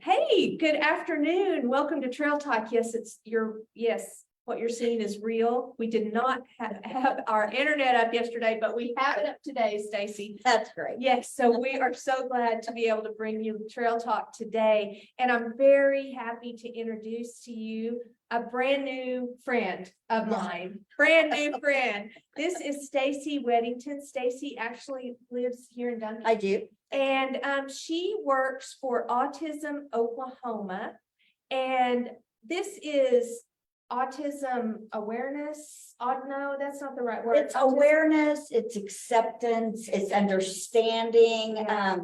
Hey, good afternoon. Welcome to Trail Talk. Yes, what you're seeing is real. We did not have our internet up yesterday, but we have it up today, Stacy. That's great. Yes, so we are so glad to be able to bring you Trail Talk today. And I'm very happy to introduce to you a brand new friend of mine. Brand new friend. This is Stacy Weddington. Stacy actually lives here in Duncan. I do. And she works for Autism Oklahoma. And this is autism awareness. No, that's not the right word. It's awareness, it's acceptance, it's understanding. Yeah.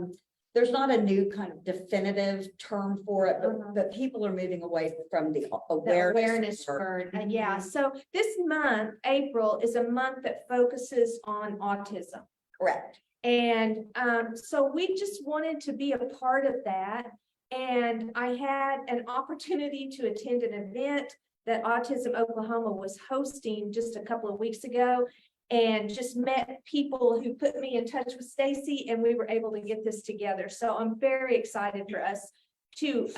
There's not a new kind of definitive term for it, but people are moving away from the awareness word. Yeah. So this month, April, is a month that focuses on autism. Correct. And so we just wanted to be a part of that. And I had an opportunity to attend an event that Autism Oklahoma was hosting just a couple of weeks ago, and just met people who put me in touch with Stacy, and we were able to get this together. So I'm very excited for us to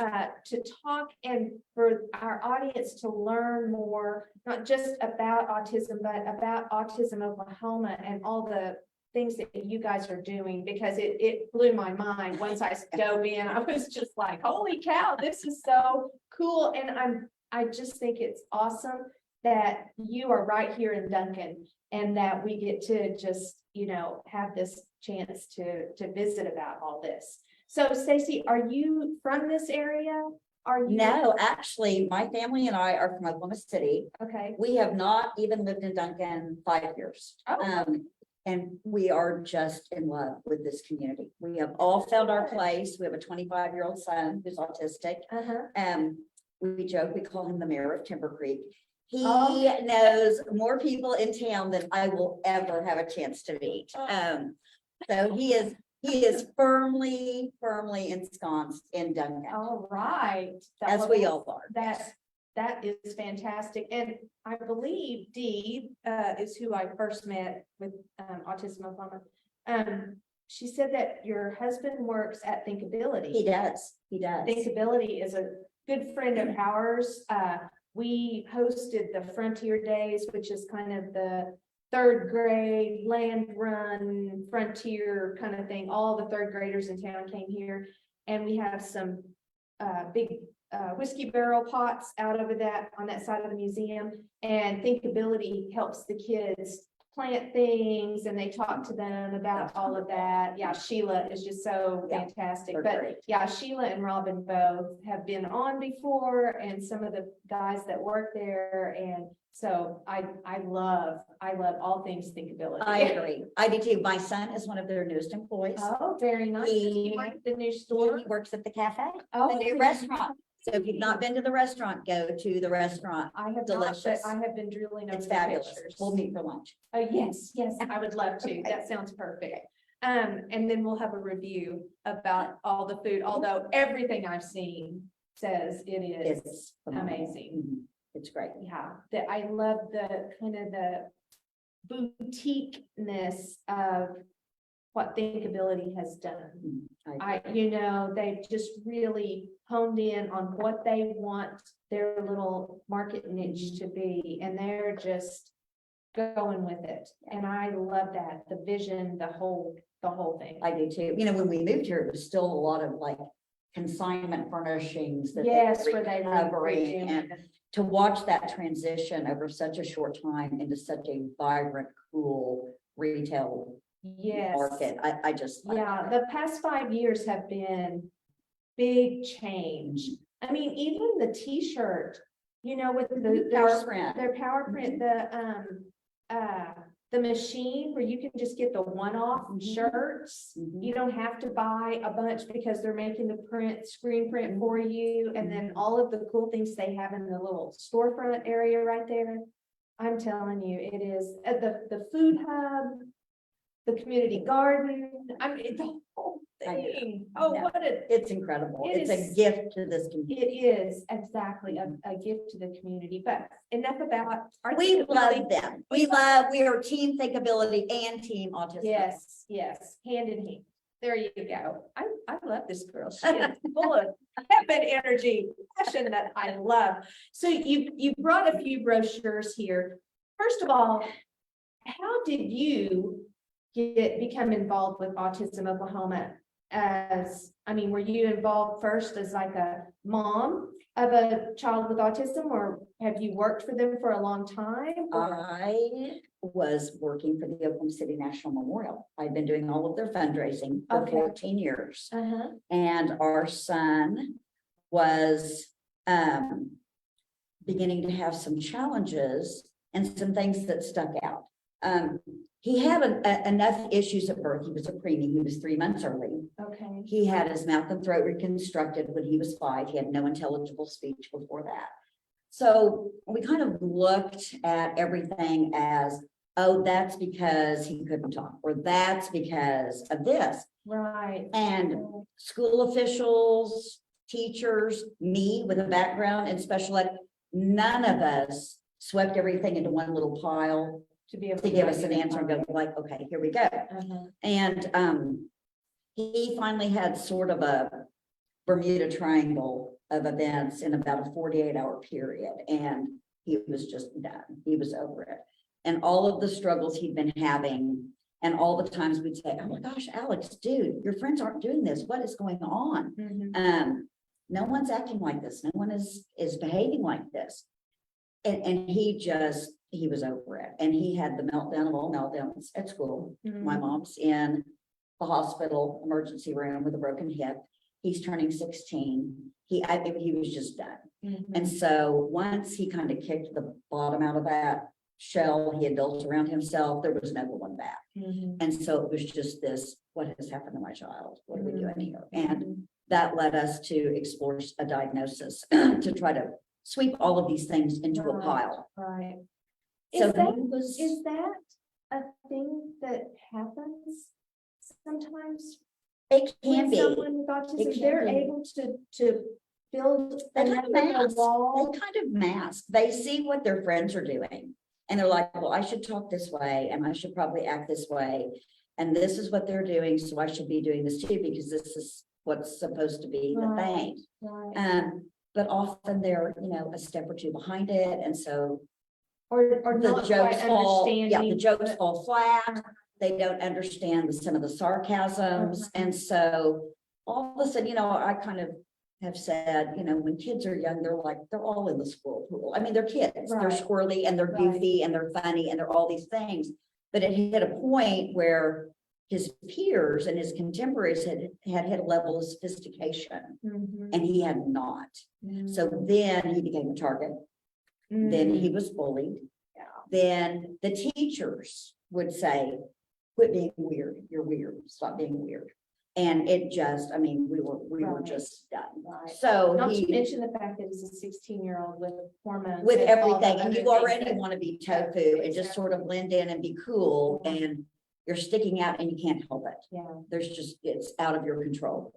talk and for our audience to learn more, not just about autism, but about Autism Oklahoma and all the things that you guys are doing, because it blew my mind. Once I dove in, I was just like, holy cow, this is so cool. And I just think it's awesome that you are right here in Duncan, and that we get to just, have this chance to visit about all this. So Stacy, are you from this area? Are you? No, actually, my family and I are from Oklahoma City. Okay. We have not even lived in Duncan 5 years. Oh. And we are just in love with this community. We have all found our place. We have a 25-year-old son who's autistic. We joke, we call him the mayor of Timber Creek. He knows more people in town than I will ever have a chance to meet. So he is firmly ensconced in Duncan. All right. As we all are. That is fantastic. And I believe Dee is who I first met with Autism Oklahoma. She said that your husband works at Thinkability. He does. Thinkability is a good friend of ours. We hosted the Frontier Days, which is kind of the third grade land run frontier kind of thing. All the third graders in town came here, and we have some big whiskey barrel pots out over that on that side of the museum. And Thinkability helps the kids plant things, and they talk to them about all of that. Yeah, Sheila is just so fantastic. But great. Yeah, Sheila and Robin both have been on before, and some of the guys that work there. And so I love all things Thinkability. I agree. I do too. My son is one of their newest employees. Oh, very nice. He liked the new store. He works at the cafe, the new restaurant. So if you've not been to the restaurant, go to the restaurant. I have delicious. Not, but I have been drooling over it's the fabulous. pictures. We'll meet for lunch. Oh yes, I would love to. Okay. That sounds perfect. And then we'll have a review about all the food, although everything I've seen says it is amazing. Mm-hmm. It's great. Yeah, I love the kind of the boutique-ness of what Thinkability has done. They've just really honed in on what they want their little market niche to be, and they're just going with it. And I love that, the vision, the whole thing. I do too. When we moved here, it was still a lot of like consignment furnishings that where they were and to watch that transition over such a short time into such a vibrant, cool retail market. I just the past 5 years have been big change. I mean, even the t-shirt, with their power print, the machine where you can just get the one-off shirts. You don't have to buy a bunch because they're making the screen print for you. And then all of the cool things they have in the little storefront area right there. I'm telling you, it is the food hub, the community garden. I mean, the whole thing. It's incredible. It's a gift to this community. It is exactly a gift to the community. But enough about our we love them. We are team Thinkability and team Autism. Yes, hand in hand. There you go. I love this girl. She is full of pep energy, passion that I love. So you brought a few brochures here. First of all, how did you become involved with Autism Oklahoma? Were you involved first as like a mom of a child with autism, or have you worked for them for a long time? I was working for the Oklahoma City National Memorial. I've been doing all of their fundraising for Okay. 14 years. And our son was beginning to have some challenges and some things that stuck out. He had enough issues at birth. He was a preemie. He was 3 months early. Okay. He had his mouth and throat reconstructed when he was 5. He had no intelligible speech before that. So we kind of looked at everything as, oh, that's because he couldn't talk, or that's because of this. Right. And school officials, teachers, me with a background in special ed, none of us swept everything into one little pile To be able to give us an answer and go like, okay, here we go. And he finally had sort of a Bermuda Triangle of events in about a 48-hour period, and he was just done. He was over it. And all of the struggles he'd been having, and all the times we'd say, oh my gosh, Alex, dude, your friends aren't doing this. What is going on? No one's acting like this. No one is behaving like this. And he was over it. And he had the meltdown of all meltdowns at school. My mom's in the hospital emergency room with a broken hip. He's turning 16. I think he was just done. And so once he kind of kicked the bottom out of that shell he had built around himself, there was no going back. And so it was just this, what has happened to my child? What are we doing here? And that led us to explore a diagnosis to try to sweep all of these things into a pile. Right. So Is that a thing that happens sometimes? It can When be. someone with autism, they're able to build They a kind of wall. mask. They see what their friends are doing. And they're like, well, I should talk this way, and I should probably act this way. And this is what they're doing, so I should be doing this too, because this is what's supposed to be the thing. Right. But often they're, a step or two behind it. And so Or the not jokes quite fall, understanding. the jokes fall flat. They don't understand some of the sarcasms. And so all of a sudden, I kind of have said, when kids are young, they're all in the squirrel pool. I mean, they're kids, they're squirrely and they're goofy and they're funny and they're all these things. But it hit a point where his peers and his contemporaries had hit a level of sophistication, and he had not. So then he became a target. Then he was bullied. Then the teachers would say, quit being weird. You're weird. Stop being weird. And it just, we were just done. So Not to mention the fact that he's a 16-year-old with hormones. with and all everything, the and other you already things want to be tofu and just sort of blend in and be cool, and you're sticking out and you can't help it. It's out of your control.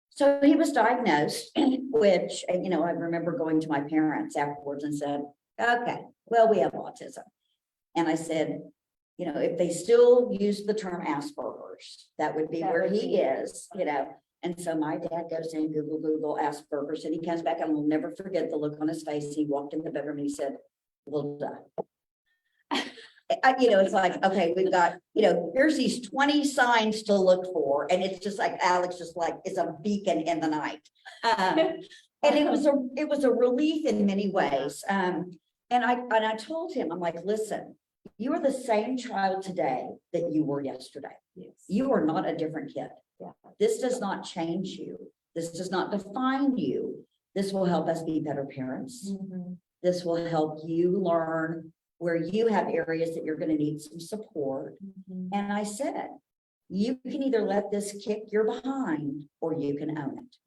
So he was diagnosed, which, I remember going to my parents afterwards and said, okay, well, we have autism. And I said, if they still use the term Asperger's, that would be where he is, And so my dad goes in, Google Asperger's, and he comes back, and we'll never forget the look on his face. He walked in the bedroom and he said, well done. It's like, okay, we've got, here's these 20 signs to look for. And it's just like, Alex just like is a beacon in the night. And it was a relief in many ways. And I told him, I'm like, listen, you are the same child today that you were yesterday. You are not a different kid. This does not change you. This does not define you. This will help us be better parents. This will help you learn where you have areas that you're going to need some support. And I said, you can either let this kick your behind, or you can own it.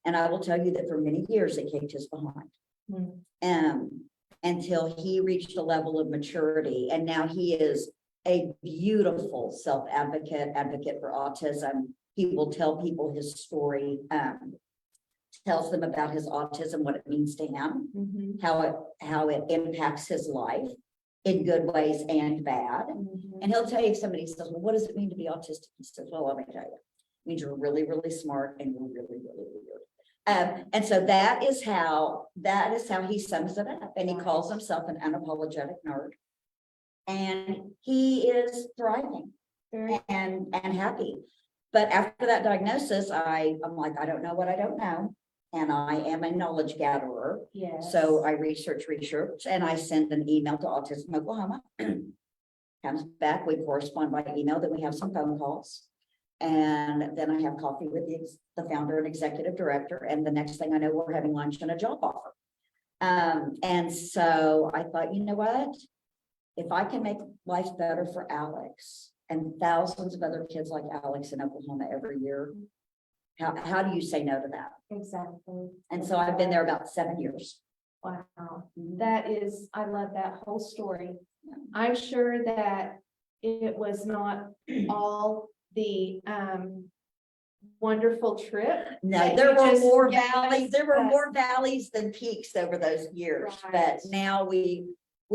And I will tell you that for many years it kicked his behind. Until he reached a level of maturity. And now he is a beautiful advocate for autism. He will tell people his story, tells them about his autism, what it means to him, how it impacts his life in good ways and bad. And he'll tell you, if somebody says, well, what does it mean to be autistic? He says, well, let me tell you. means you're really, really smart and you're really, really weird. And so that is how he sums it up. And he calls himself an unapologetic nerd. And he is thriving and happy. But after that diagnosis, I'm like, I don't know what I don't know. And I am a knowledge gatherer. Yes. So I research, and I send an email to Autism Oklahoma. Comes back, we correspond by email, then we have some phone calls. And then I have coffee with the founder and executive director. And the next thing I know, we're having lunch and a job offer. And so I thought, you know what? If I can make life better for Alex and thousands of other kids like Alex in Oklahoma every year, how do you say no to that? Exactly. And so I've been there about 7 years. Wow. That is, I love that whole story. I'm sure that it was not all the wonderful trip. No, there were more valleys. There were more valleys than peaks over those years. Right. But now we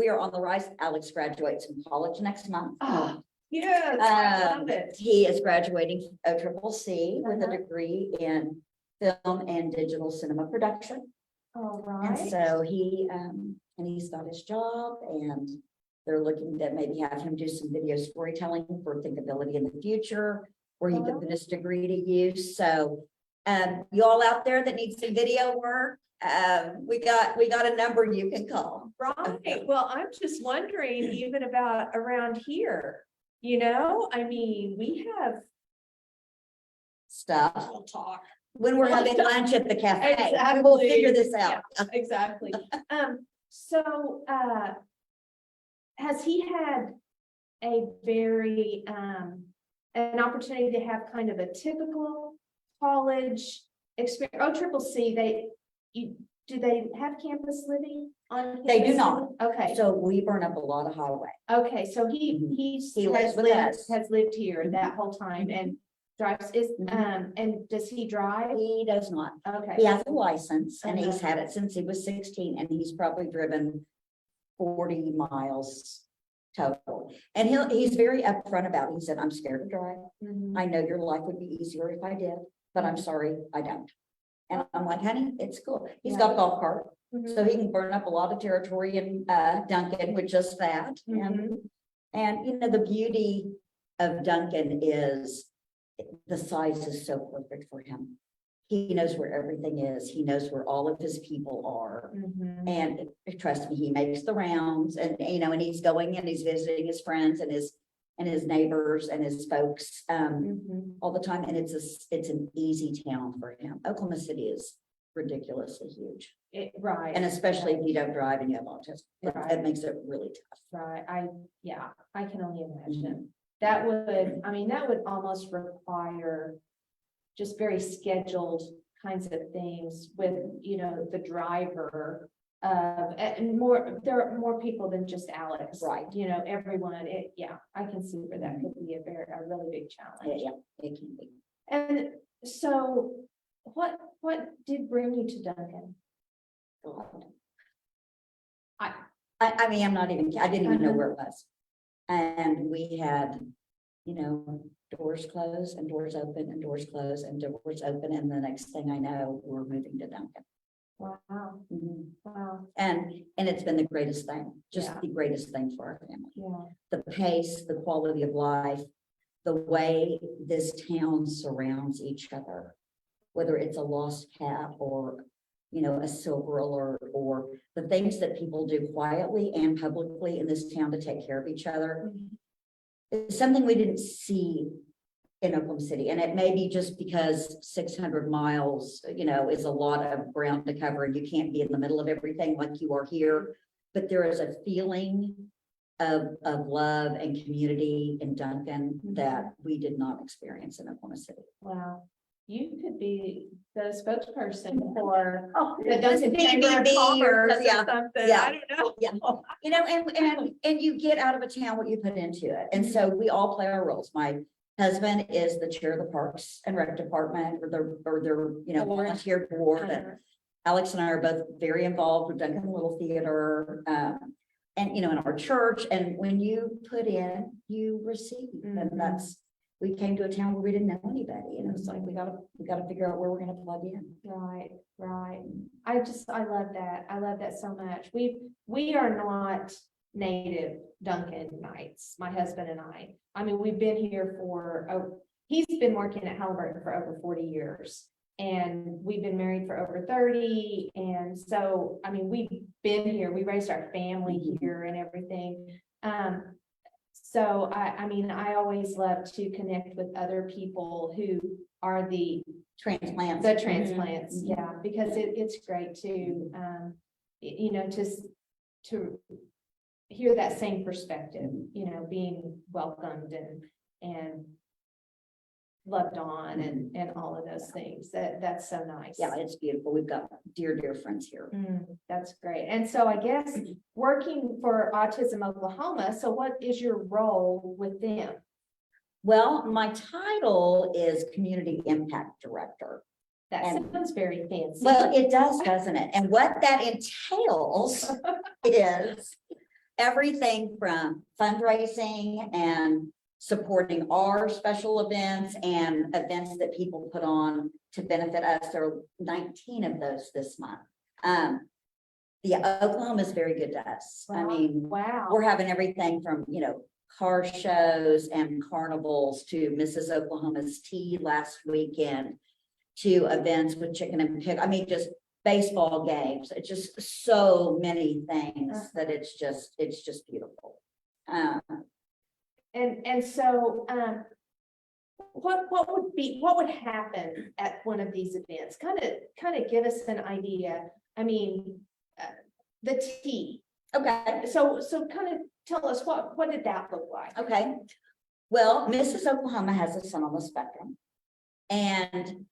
are on the rise. Alex graduates from college next month. Oh, yes, I love it. He is graduating from OCCC with a degree in film and digital cinema production. All And right. so he's got his job, and they're looking to maybe have him do some video storytelling for thinkability in the future, where he can put his degree to use. So you all out there that need some video work, we got a number you can call. Right. Well, I'm just wondering even about around here, I mean, we have Stuff we'll talk. when we're having lunch at the cafe. Exactly. We'll figure this out. Yeah, exactly. So has he had a very an opportunity to have kind of a typical college experience? OCCC, do they have campus living on? They do campus? not. Okay. So we burn up a lot of highway. Okay, so he lives with us. has lived here that whole time and drives Mhm. and does he drive? He does not. Okay. He has a license and he's Uh-huh. had it since he was 16, and he's probably driven 40 miles total. And he's very upfront about it. He said, I'm scared to drive. Mhm. I know your life would be easier if I did, but I'm sorry, I don't. And I'm like, honey, it's cool. He's got a golf cart, Mhm. so he can burn up a lot of territory in Duncan with just that. Mhm. And the beauty of Duncan is the size is so perfect for him. He knows where everything is. He knows where all of his people are. Mhm. And trust me, he makes the rounds, and and he's going and he's visiting his friends and his neighbors and his folks Mhm. all the time. And it's an easy town for him. Oklahoma City is ridiculously huge. Right. And especially if you don't drive and you have autism, Right. it makes it really tough. Right, I can only imagine. Mhm. That would almost require just very scheduled kinds of things with, the driver. And there are more people than just Alex. Right. Everyone, I can see where that could be a really big challenge. Yeah, it can be. And so what did bring you to Duncan? God. I- I mean, I didn't even know Uh-huh. where it was. And we had, doors close and doors open and doors close and doors open. And the next thing I know, we're moving to Duncan. Wow, Mhm. wow, And it's been the greatest thing, just Yeah. the greatest thing for our family. yeah. The pace, the quality of life, the way this town surrounds each other, whether it's a lost cat or, a silver alert, or the things that people do quietly and publicly in this town to take care of each other. It's something we didn't see in Oklahoma City. And it may be just because 600 miles, is a lot of ground to cover, and you can't be in the middle of everything like you are here. But there is a feeling of love and community in Duncan that we did not experience in Oklahoma City. Wow, you could be the spokesperson for Oh, the Duncan Chamber of BBB Commerce or yeah, something. yeah, I don't know. yeah. And you get out of a town what you put into it. And so we all play our roles. My husband is the chair of the Parks and Rec Department, or their volunteer board. And Alex and I are both very involved with Duncan Little Theater, and in our church. And when you put in, you receive, and we came to a town where we didn't know anybody, and it was like, we gotta figure out where we're gonna plug in. Right, right. I love that. I love that so much. We are not native Duncanites, my husband and I. I mean, we've been here he's been working at Halliburton for over 40 years. And we've been married for over 30. And so, I mean, we've been here, we raised our family here and everything. So I mean, I always love to connect with other people who are the Transplants. transplants, yeah, because it's great to, you know, to hear that same perspective, you know, being welcomed and loved on and all of those things. That's so nice. Yeah, it's beautiful. We've got dear friends here. That's great. And so I guess working for Autism Oklahoma, so what is your role with them? Well, my title is Community Impact Director. That sounds very fancy. Well, it does, doesn't it? And what that entails is everything from fundraising and supporting our special events and events that people put on to benefit us. There are 19 of those this month. Oklahoma is very good to us. Wow. I mean, wow, we're having everything from, you know, car shows and carnivals to Mrs. Oklahoma's tea last weekend to events with chicken and pig. I mean, just baseball games. It's just so many things that it's just beautiful. and so what would happen at one of these events? Kind of give us an idea. I mean, the tea. Okay. So kind of tell us what did that look like? Okay. Well, Mrs. Oklahoma has a son on the spectrum, and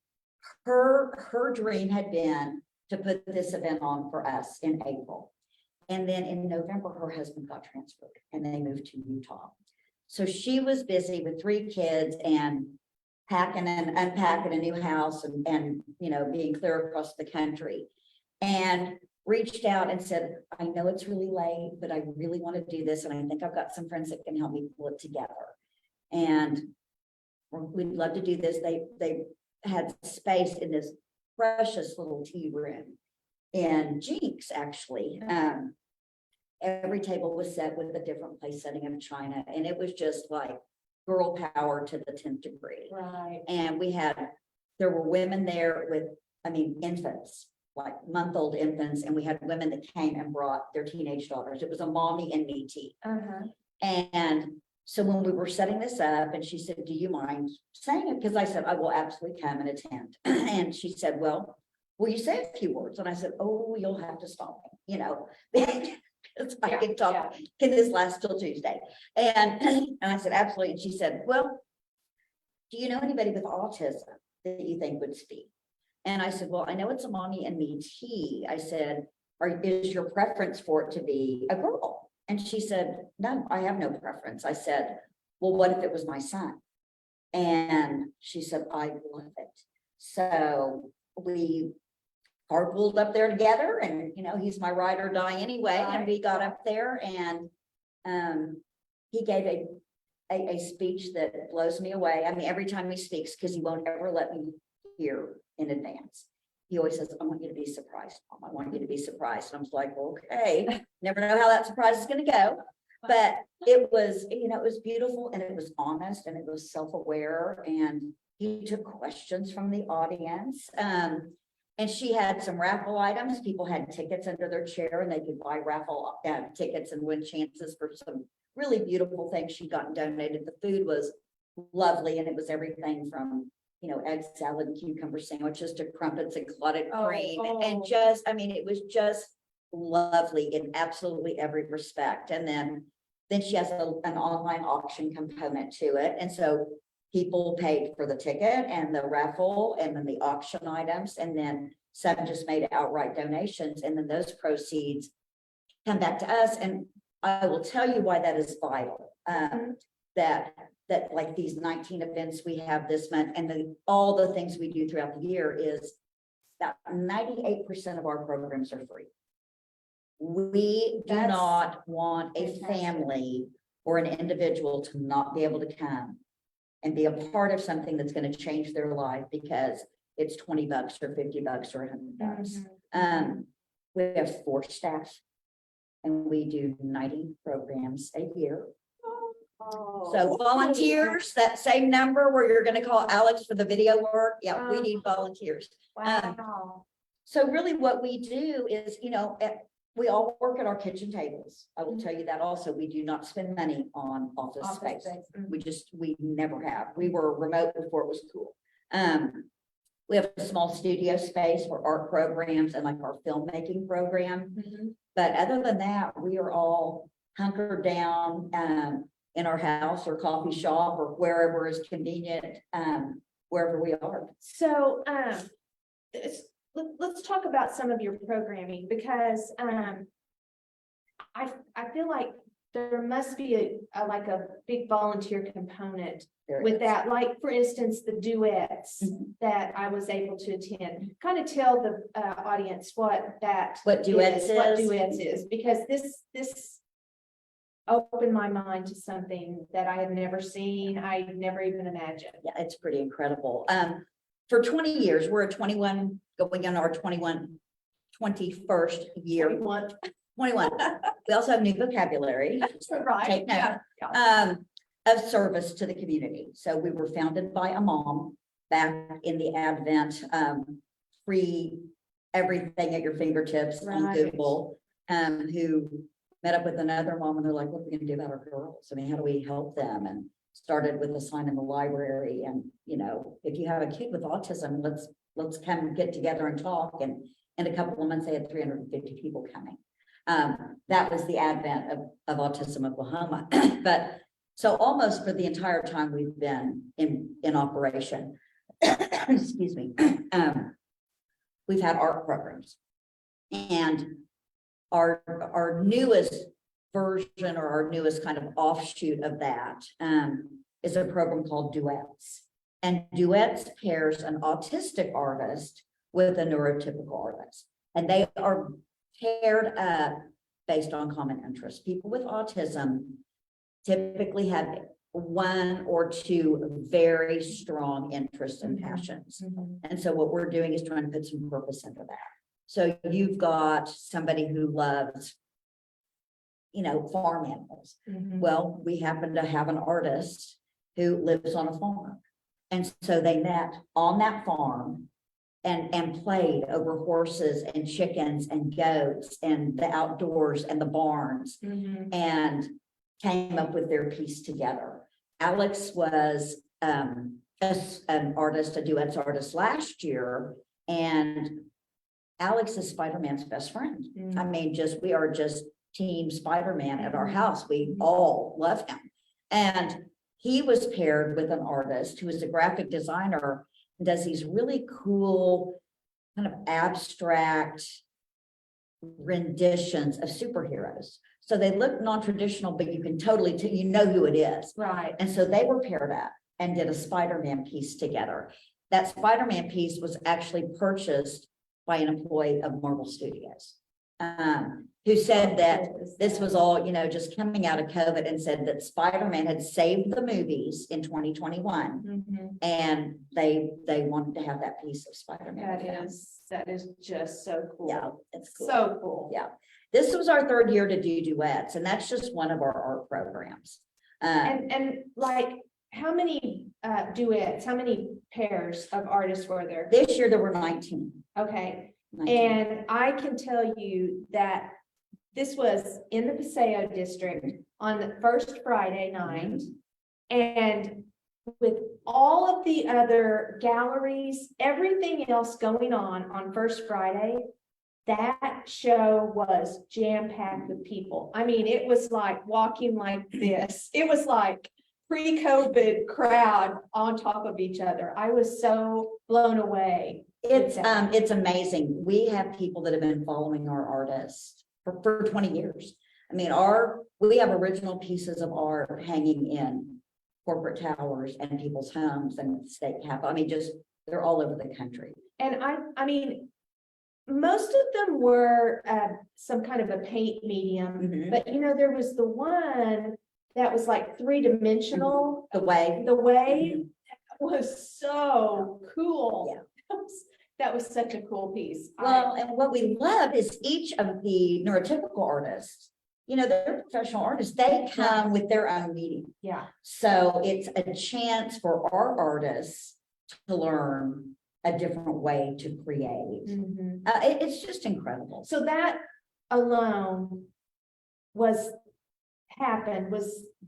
her dream had been to put this event on for us in April. And then in November, her husband got transferred and they moved to Utah. So she was busy with 3 kids and packing and unpacking a new house and you know, being clear across the country, and reached out and said, I know it's really late, but I really want to do this. And I think I've got some friends that can help me pull it together. And we'd love to do this. They had space in this precious little tea room in Jinx, actually. Every table was set with a different place setting of china. And it was just like girl power to the 10th degree. Right. And there were women there with, I mean, infants, like month-old infants. And we had women that came and brought their teenage daughters. It was a mommy and me tea. And so when we were setting this up, and she said, do you mind saying it? Because I said, I will absolutely come and attend. And she said, well, will you say a few words? And I said, oh, you'll have to stop me, you know, because I can talk. Yeah. Can this last till Tuesday? And I said, absolutely. And she said, well, do you know anybody with autism that you think would speak? And I said, well, I know it's a mommy and me tea. I said, is your preference for it to be a girl? And she said, no, I have no preference. I said, well, what if it was my son? And she said, I love it. So we carpooled up there together, and, you know, he's my ride or die anyway. Right. And we got up there, and he gave a speech that blows me away. I mean, every time he speaks, because he won't ever let me hear in advance. He always says, I want you to be surprised, Mom. I want you to be surprised. And I was like, okay, never know how that surprise is going to go. But it was, you know, it was beautiful, and it was honest, and it was self-aware. And he took questions from the audience. And she had some raffle items. People had tickets under their chair, and they could buy raffle tickets and win chances for some really beautiful things she got donated. The food was lovely, and it was everything from, you know, egg salad and cucumber sandwiches to crumpets and clotted cream. And just, I mean, it was just lovely in absolutely every respect. And then she has an online auction component to it. And so people paid for the ticket and the raffle and then the auction items. And then some just made outright donations. And then those proceeds come back to us. And I will tell you why that is vital. That like these 19 events we have this month, and all the things we do throughout the year, is that 98% of our programs are free. We do not want a family or an individual to not be able to come and be a part of something that's going to change their life because it's $20 or $50 or $100. We have 4 staff and we do 90 programs a year. So volunteers, that same number where you're going to call Alex for the video work. Yeah, we need volunteers. Wow. So really what we do is, we all work at our kitchen tables. I will tell you that also. We do not spend money on office space. We never have. We were remote before it was cool. We have a small studio space for art programs and like our filmmaking program. But other than that, we are all hunkered down in our house or coffee shop or wherever is convenient, wherever we are. So let's talk about some of your programming, because I feel like there must be a big volunteer component with that. Like, for instance, the duets that I was able to attend. Kind of tell the audience what duets is, because this opened my mind to something that I had never seen. I never even imagined. Yeah, it's pretty incredible. For 20 years, we're a 21, going on our 21st year. 21. We also have new vocabulary. Right. Take note. Of service to the community. So we were founded by a mom back in the Advent, free everything at your fingertips on Google, who met up with another mom and they're like, what are we going to do about our girls? I mean, how do we help them? And started with a sign in the library. And, if you have a kid with autism, let's come get together and talk. And in a couple of months, they had 350 people coming. That was the advent of Autism Oklahoma. But so almost for the entire time we've been in operation, excuse me, we've had art programs. And our newest version, or our newest kind of offshoot of that, is a program called Duets. And Duets pairs an autistic artist with a neurotypical artist. And they are paired up based on common interests. People with autism typically have 1 or 2 very strong interests and passions. And so what we're doing is trying to put some purpose into that. So you've got somebody who loves, farm animals. Well, we happen to have an artist who lives on a farm. And so they met on that farm and played over horses and chickens and goats and the outdoors and the barns, and came up with their piece together. Alex was an artist, a duets artist last year, and Alex is Spider-Man's best friend. I mean, we are just team Spider-Man at our house. We all love him. And he was paired with an artist who is a graphic designer, and does these really cool kind of abstract renditions of superheroes. So they look non-traditional, but you can totally, who it is. Right. And so they were paired up and did a Spider-Man piece together. That Spider-Man piece was actually purchased by an employee of Marvel Studios, who said that this was all, just coming out of COVID, and said that Spider-Man had saved the movies in 2021. And they wanted to have that piece of Spider-Man. That is just so cool. Yeah, it's cool. So cool. Yeah. This was our 3rd year to do duets, and that's just one of our art programs. And like, how many duets, how many pairs of artists were there? This year there were 19. Okay. 19. And I can tell you that this was in the Paseo district on the first Friday night. And with all of the other galleries, everything else going on first Friday, that show was jam-packed with people. I mean, it was like walking like this. It was like pre-COVID crowd on top of each other. I was so blown away. It's amazing. We have people that have been following our artists for 20 years. I mean, we have original pieces of art hanging in corporate towers and people's homes and state capitol. I mean, they're all over the country. And I mean, most of them were some kind of a paint medium, but there was the one that was like three-dimensional. The way. The wave was so cool. Yeah. That was such a cool piece. Well, and what we love is each of the neurotypical artists, you know, they're professional artists, they come with their own meeting. Yeah. So it's a chance for our artists to learn a different way to create. Mhm. It's just incredible. So that alone was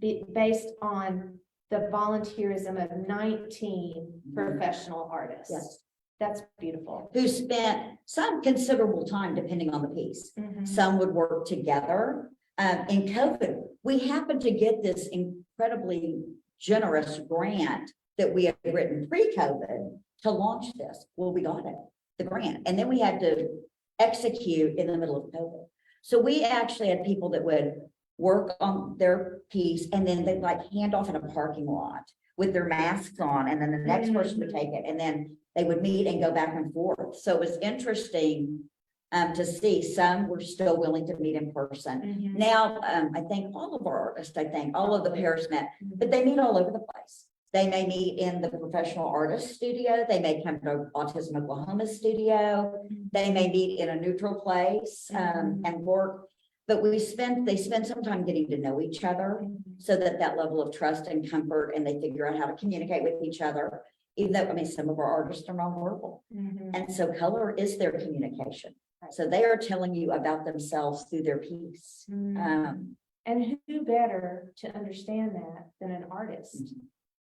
based on the volunteerism of 19 professional artists. Yes. That's beautiful. Who spent some considerable time, depending on the piece. Mhm. Some would work together. In COVID, we happened to get this incredibly generous grant that we had written pre-COVID to launch this. Well, we got it, the grant, and then we had to execute in the middle of COVID. So we actually had people that would work on their piece and then they'd like hand off in a parking lot with their masks on, and then the next person would take it, and then they would meet and go back and forth. So it was interesting to see some were still willing to meet in person. Mhm. Now, I think all of our artists, all of the pairs met, but they meet all over the place. They may meet in the professional artist studio. They may come to Autism Oklahoma studio. They may meet in a neutral place and work. But they spend some time getting to know each other so that level of trust and comfort, and they figure out how to communicate with each other. Even though, I mean, some of our artists are nonverbal. Mhm. And so color is their communication. So they are telling you about themselves through their piece. Mhm. And who better to understand that than an artist?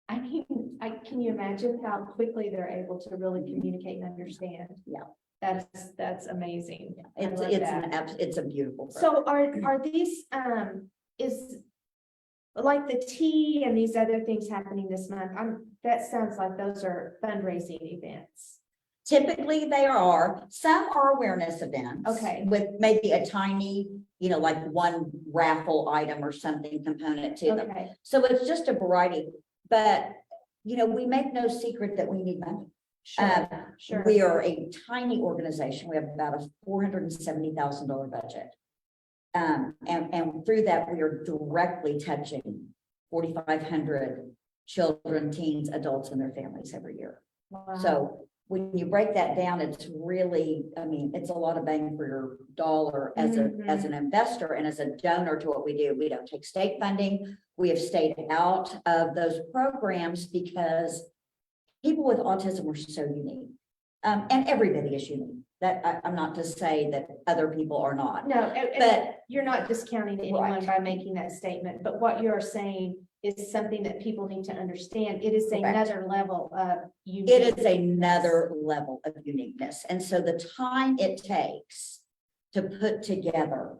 I mean, can you imagine how quickly they're able to really communicate and understand? Yeah. That's amazing. I love It's that. it's a beautiful. So are these, is like the tea and these other things happening this month? That sounds like those are fundraising events. Typically, they are. Some are awareness events. Okay. With maybe a tiny, like one raffle item or something component to them. Okay. So it's just a variety, but, we make no secret that we need money. Sure. Sure. We are a tiny organization. We have about a $470,000 budget. And through that, we are directly touching 4,500 children, teens, adults, and their families every year. Wow. So when you break that down, it's really, it's a lot of bang for your dollar as an investor and as a donor to what we do. We don't take state funding. We have stayed out of those programs because people with autism are so unique. And everybody is unique. I'm not to say that other people are not. No, but but you're not discounting anyone Right. by making that statement, but what you're saying is something that people need to understand. It is Correct. another level of it uniqueness. is another level of uniqueness. And so the time it takes to put together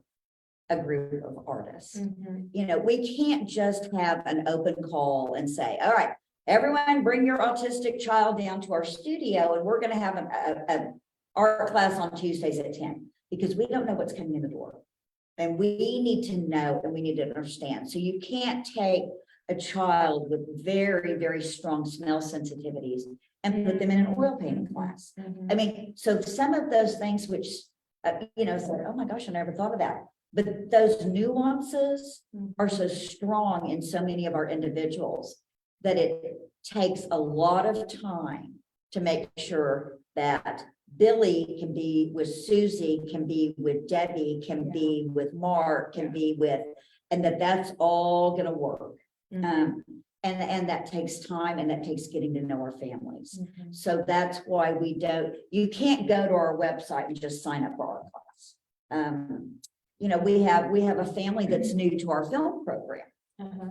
a group of artists, Mhm. We can't just have an open call and say, all right, everyone bring your autistic child down to our studio and we're going to have an art class on Tuesdays at 10, because we don't know what's coming in the door. And we need to know and we need to understand. So you can't take a child with very, very strong smell sensitivities and put them in an oil painting class. Mhm. So some of those things which, say, oh my gosh, I never thought of that. But those nuances are so strong in so many of our individuals that it takes a lot of time to make sure that Billy can be with Susie, can be with Debbie, can be with Mark, can be with, and that's all going to work. Mhm. And that takes time and that takes getting to know our families. Mhm. So that's why you can't go to our website and just sign up for our class. We have a family that's new to our film program. Uh-huh.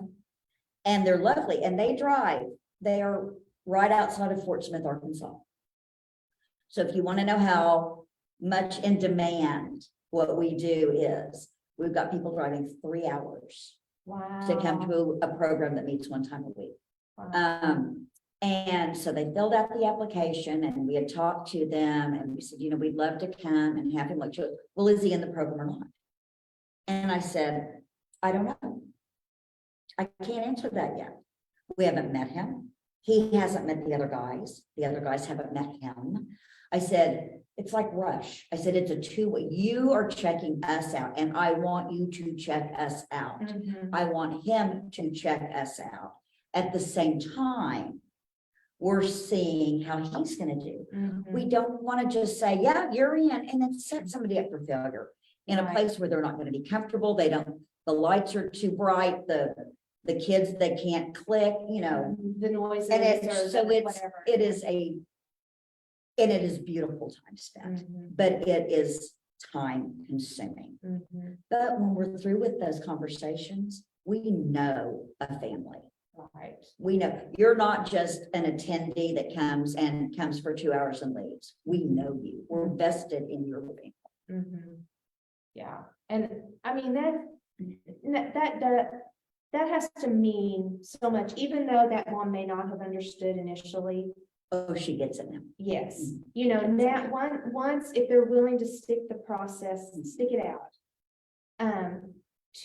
And they're lovely and they drive. They are right outside of Fort Smith, Arkansas. So if you want to know how much in demand what we do is, we've got people driving 3 hours Wow. to come to a program that meets one time a week. Wow. And so they filled out the application and we had talked to them and we said, we'd love to come and have him lecture. Well, is he in the program or not? And I said, I don't know. I can't answer that yet. We haven't met him. He hasn't met the other guys. The other guys haven't met him. I said, it's like Rush. I said, it's a two-way. You are checking us out and I want you to check us out. I want him to check us out. At the same time, we're seeing how he's going to do. We don't want to just say, yeah, you're in, and then set somebody up for failure in a place where they're not going to be comfortable. They don't, the lights are too bright, the kids, they can't click, you know. The noises. And or so whatever. it is beautiful time spent, but it is time consuming. But when we're through with those conversations, we know a family. Right. We know you're not just an attendee that comes for 2 hours and leaves. We know you. We're vested in your family. Yeah. And I mean, that has to mean so much, even though that mom may not have understood initially. Oh, she gets it now. Yes. You know, now once if they're willing to stick the process, stick it out,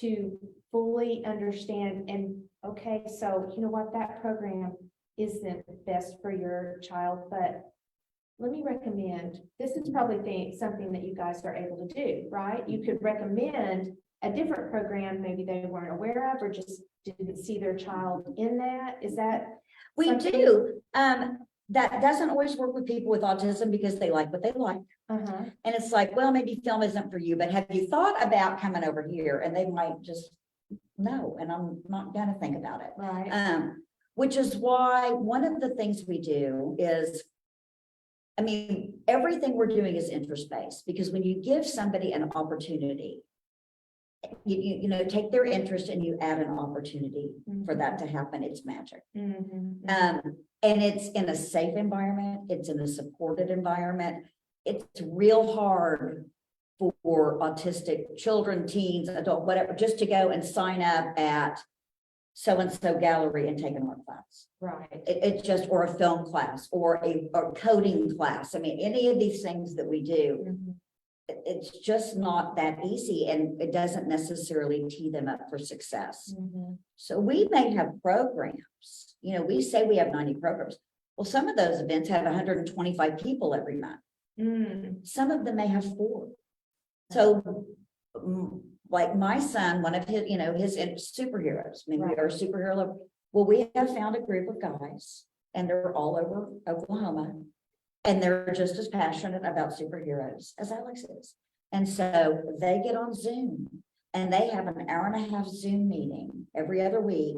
to fully understand and okay, so you know what, that program isn't best for your child, but let me recommend, this is probably something that you guys are able to do, right? You could recommend a different program maybe they weren't aware of or just didn't see their child in that. Is that We something? do. That doesn't always work with people with autism because they like what they like. And it's like, well, maybe film isn't for you, but have you thought about coming over here? And they might just, no, and I'm not gonna think about it. Right. Which is why one of the things we do is, I mean, everything we're doing is interest-based, because when you give somebody an opportunity, you know, take their interest and you add an opportunity for that to happen, it's magic. And it's in a safe environment, it's in a supported environment. It's real hard for autistic children, teens, adult, whatever, just to go and sign up at so-and-so gallery and take an art class. Right. It's just, or a film class or a coding class. I mean, any of these things that we do, it's just not that easy, and it doesn't necessarily tee them up for success. So we may have programs, you know, we say we have 90 programs. Well, some of those events have 125 people every month. Some of them may have 4. So like my son, one of his, you know, his superheroes, I mean, we are superhero level. Well, we have found a group of guys and they're all over Oklahoma. And they're just as passionate about superheroes as Alex is. And so they get on Zoom and they have an hour-and-a-half Zoom meeting every other week.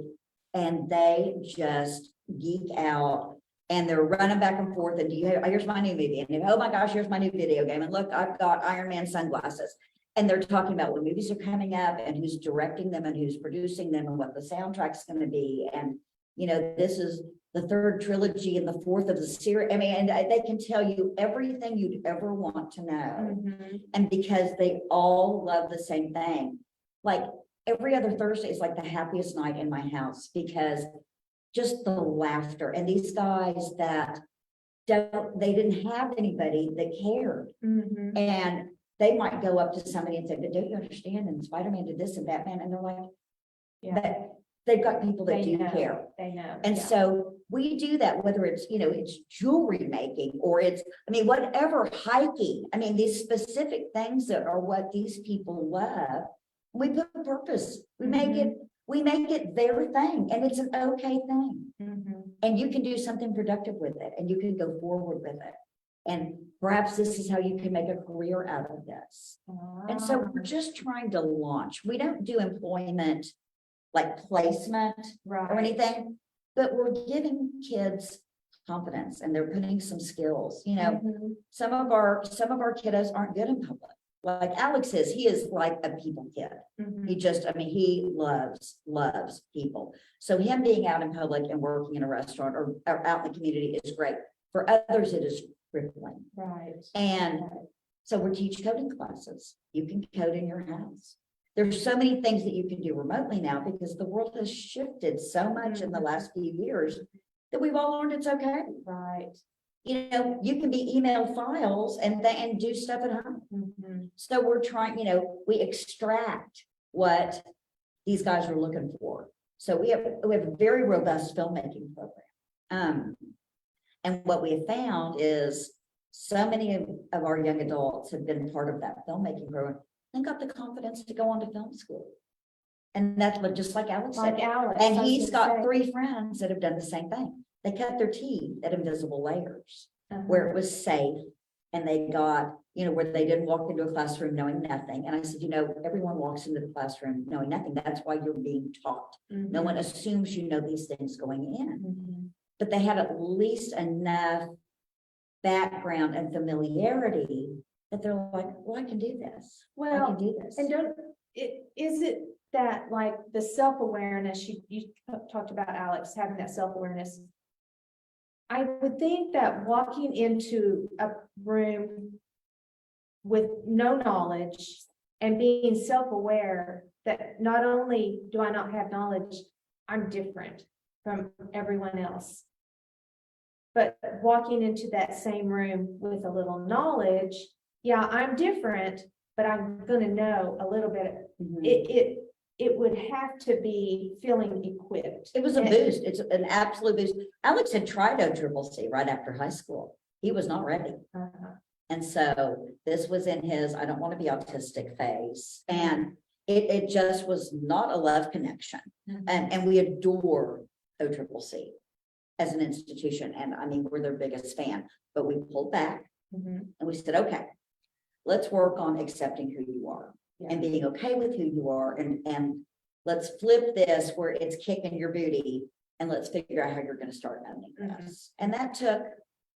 And they just geek out and they're running back and forth. And here's my new movie. And oh my gosh, here's my new video game. And look, I've got Iron Man sunglasses. And they're talking about what movies are coming up and who's directing them and who's producing them and what the soundtrack's going to be. And, you know, this is the 3rd trilogy and the 4th of the series. I mean, and they can tell you everything you'd ever want to know. And because they all love the same thing, like every other Thursday is like the happiest night in my house because just the laughter and these guys that they didn't have anybody that cared. And they might go up to somebody and say, but don't you understand? And Spider-Man did this and Batman. And they're like, but they've got people that do care. They know. And so we do that, whether it's, you know, it's jewelry making or it's, I mean, whatever, hiking. I mean, these specific things that are what these people love. We put a purpose. We make it their thing, and it's an okay thing. And you can do something productive with it, and you can go forward with it. And perhaps this is how you can make a career out of this. And so we're just trying to launch. We don't do employment like placement or anything, but we're giving kids confidence and they're putting some skills. You know, some of our kiddos aren't good in public. Like Alex is, he is like a people kid. He just, I mean, he loves people. So him being out in public and working in a restaurant or out in the community is great. For others, it is crippling. And so we're teaching coding classes. You can code in your house. There's so many things that you can do remotely now because the world has shifted so much in the last few years that we've all learned it's okay. You know, you can be email files and do stuff at home. So we're trying, you know, we extract what these guys are looking for. So we have a very robust filmmaking program. And what we have found is So many of our young adults have been part of that filmmaking program and got the confidence to go on to film school. And that's what, just like Alex said. Like Alex. And I was he's gonna got say. 3 friends that have done the same thing. They cut their teeth at Invisible Layers, Uh-huh. where it was safe. And they got, where they didn't walk into a classroom knowing nothing. And I said, everyone walks into the classroom knowing nothing. That's why you're being taught. No one assumes you know these things going in. But they had at least enough background and familiarity that they're like, well, I can do this. I can do this. And is it that like the self-awareness, you talked about Alex having that self-awareness. I would think that walking into a room with no knowledge and being self-aware that not only do I not have knowledge, I'm different from everyone else. But walking into that same room with a little knowledge, yeah, I'm different, but I'm gonna know a little bit. It would have to be feeling equipped. It was a boost. It's an absolute boost. Alex had tried OCCC right after high school. He was not ready. And so this was in his, I don't want to be autistic phase. And it just was not a love connection. And we adore OCCC as an institution. And I mean, we're their biggest fan, but we pulled back and we said, okay, let's work on accepting who you are and being okay with who you are. And let's flip this where it's kicking your booty and let's figure out how you're going to start owning this. And that took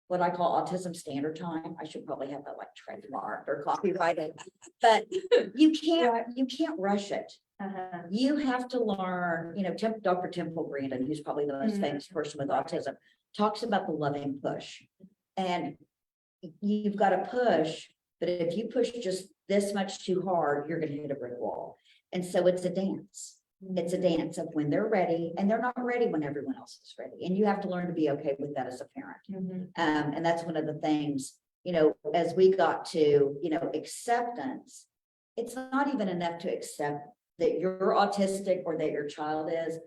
what I call autism standard time. I should probably have that like trademarked or copyrighted, but you can't rush it. You have to learn, Dr. Temple Grandin, who's probably the most famous person with autism, talks about the loving push. And you've got to push, but if you push just this much too hard, you're going to hit a brick wall. And so it's a dance. It's a dance of when they're ready, and they're not ready when everyone else is ready. And you have to learn to be okay with that as a parent. And that's one of the things, as we got to, acceptance, it's not even enough to accept that you're autistic or that your child is,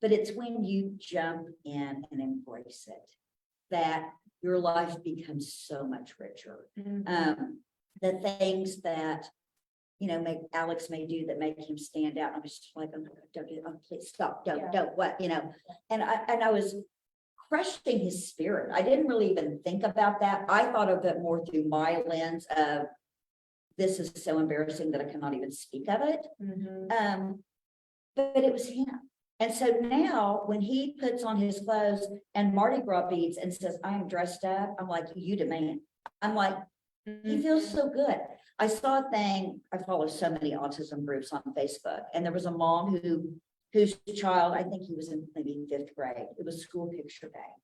but it's when you jump in and embrace it, that your life becomes so much richer. The things that, Alex may do that make him stand out. I'm just like, oh, don't do it. Oh, please stop. Don't, what, and I was crushing his spirit. I didn't really even think about that. I thought of it more through my lens of, this is so embarrassing that I cannot even speak of it. But it was him. And so now when he puts on his clothes and Mardi Gras beads and says, I'm dressed up, I'm like, you demand. I'm like, he feels so good. I saw a thing, I follow so many autism groups on Facebook, and there was a mom whose child, I think he was in maybe 5th grade. It was school picture day.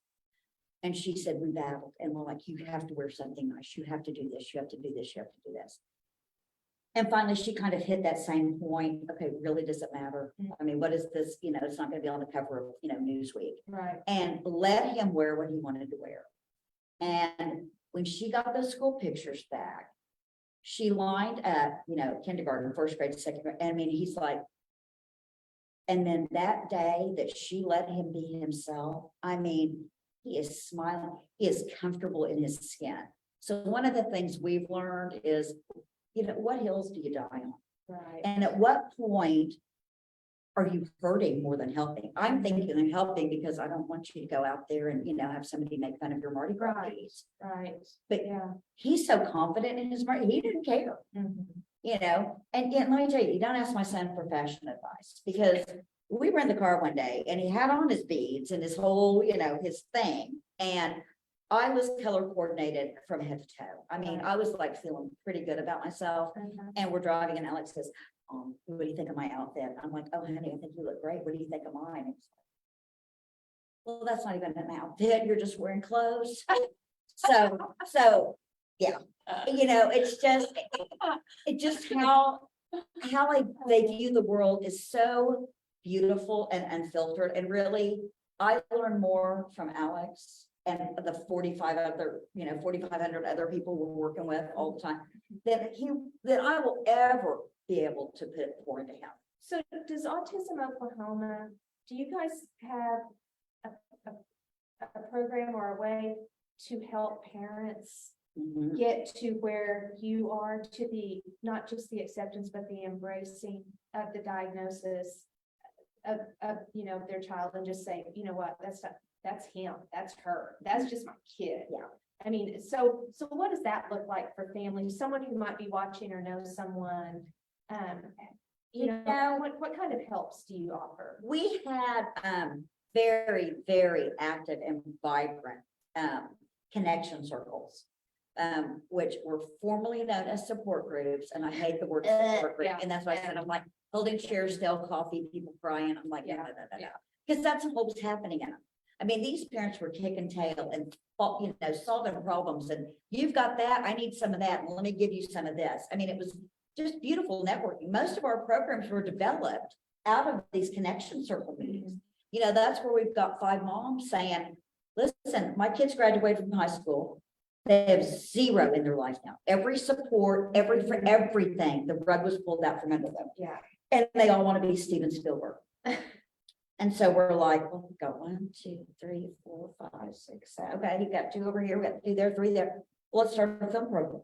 And she said, we battled, and we're like, you have to wear something nice. You have to do this. You have to do this. You have to do this. And finally, she kind of hit that same point. Okay, really, does it matter? I mean, what is this? It's not going to be on the cover of, Newsweek. Right. And let him wear what he wanted to wear. And when she got those school pictures back, she lined up, kindergarten, 1st grade, 2nd grade. I mean, he's like, and then that day that she let him be himself, I mean, he is smiling. He is comfortable in his skin. So one of the things we've learned is, what hills do you die on? Right. And at what point are you hurting more than helping? I'm thinking of helping because I don't want you to go out there and, have somebody make fun of your Mardi Gras piece. Right. But he's so confident in his Mardi, he didn't care. And let me tell you, you don't ask my son for fashion advice, because we were in the car one day and he had on his beads and his whole, his thing. And I was color coordinated from head to toe. I mean, I was like feeling pretty good about myself. And we're driving and Alex says, what do you think of my outfit? I'm like, oh, honey, I think you look great. What do you think of mine? Well, that's not even an outfit. You're just wearing clothes. So yeah, it's just how they view the world is so beautiful and unfiltered. And really, I learn more from Alex and the 4,500 other people we're working with all the time that I will ever be able to pour into him. So does Autism Oklahoma, do you guys have a program or a way to help parents get to where you are, to the, not just the acceptance, but the embracing of the diagnosis of, you know, their child, and just say, you know what, that's him, that's her, that's just my kid. Yeah. I mean, so what does that look like for families? Someone who might be watching or knows someone, you know, what kind of helps do you offer? We had very, very active and vibrant connection circles, which were formerly known as support groups. And I hate the word support group. Yeah. And that's why I said, I'm like holding chairs, stale coffee, people crying. I'm like, Yeah. no. Because that's what was happening in them. I mean, these parents were kicking tail and, you know, solving problems. And you've got that, I need some of that. And let me give you some of this. I mean, it was just beautiful networking. Most of our programs were developed out of these connection circle meetings. You know, that's where we've got 5 moms saying, listen, my kids graduated from high school. They have 0 in their life now. Every support, for everything, the rug was pulled out from under them. Yeah. And they all want to be Steven Spielberg. And so we're like, well, we've got 1, 2, 3, 4, 5, 6, 7. Okay, you've got 2 over here, we got 2 there, 3 there. Well, let's start a film program.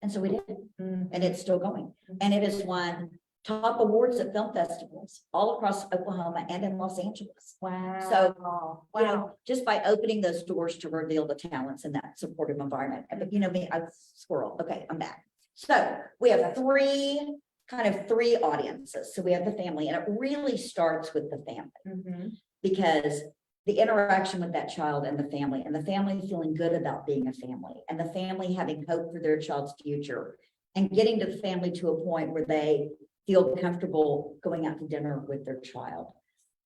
And so we did, and it's still going. And it has won top awards at film festivals all across Oklahoma and in Los Angeles. Wow. So, you know, just by opening those doors to reveal the talents in that supportive environment. But you know me, I squirrel. Okay, I'm back. So we have 3 audiences. So we have the family, and it really starts with the family, because the interaction with that child and the family feeling good about being a family, and the family having hope for their child's future, and getting to the family to a point where they feel comfortable going out to dinner with their child.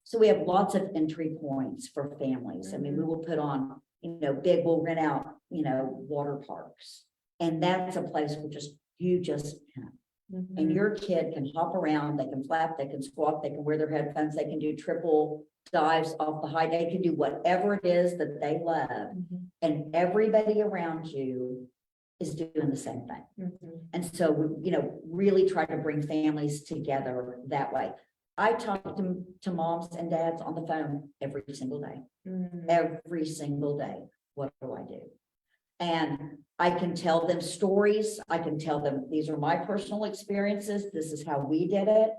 So we have lots of entry points for families. I mean, we will put on, you know, we'll rent out, you know, water parks. And that's a place where you just can. And your kid can hop around, they can flap, they can squawk, they can wear their headphones, they can do triple dives off the high, they can do whatever it is that they love. And everybody around you is doing the same thing. And so, we, you know, really try to bring families together that way. I talk to moms and dads on the phone every single day. Every single day. What do I do? And I can tell them stories. I can tell them, these are my personal experiences. This is how we did it.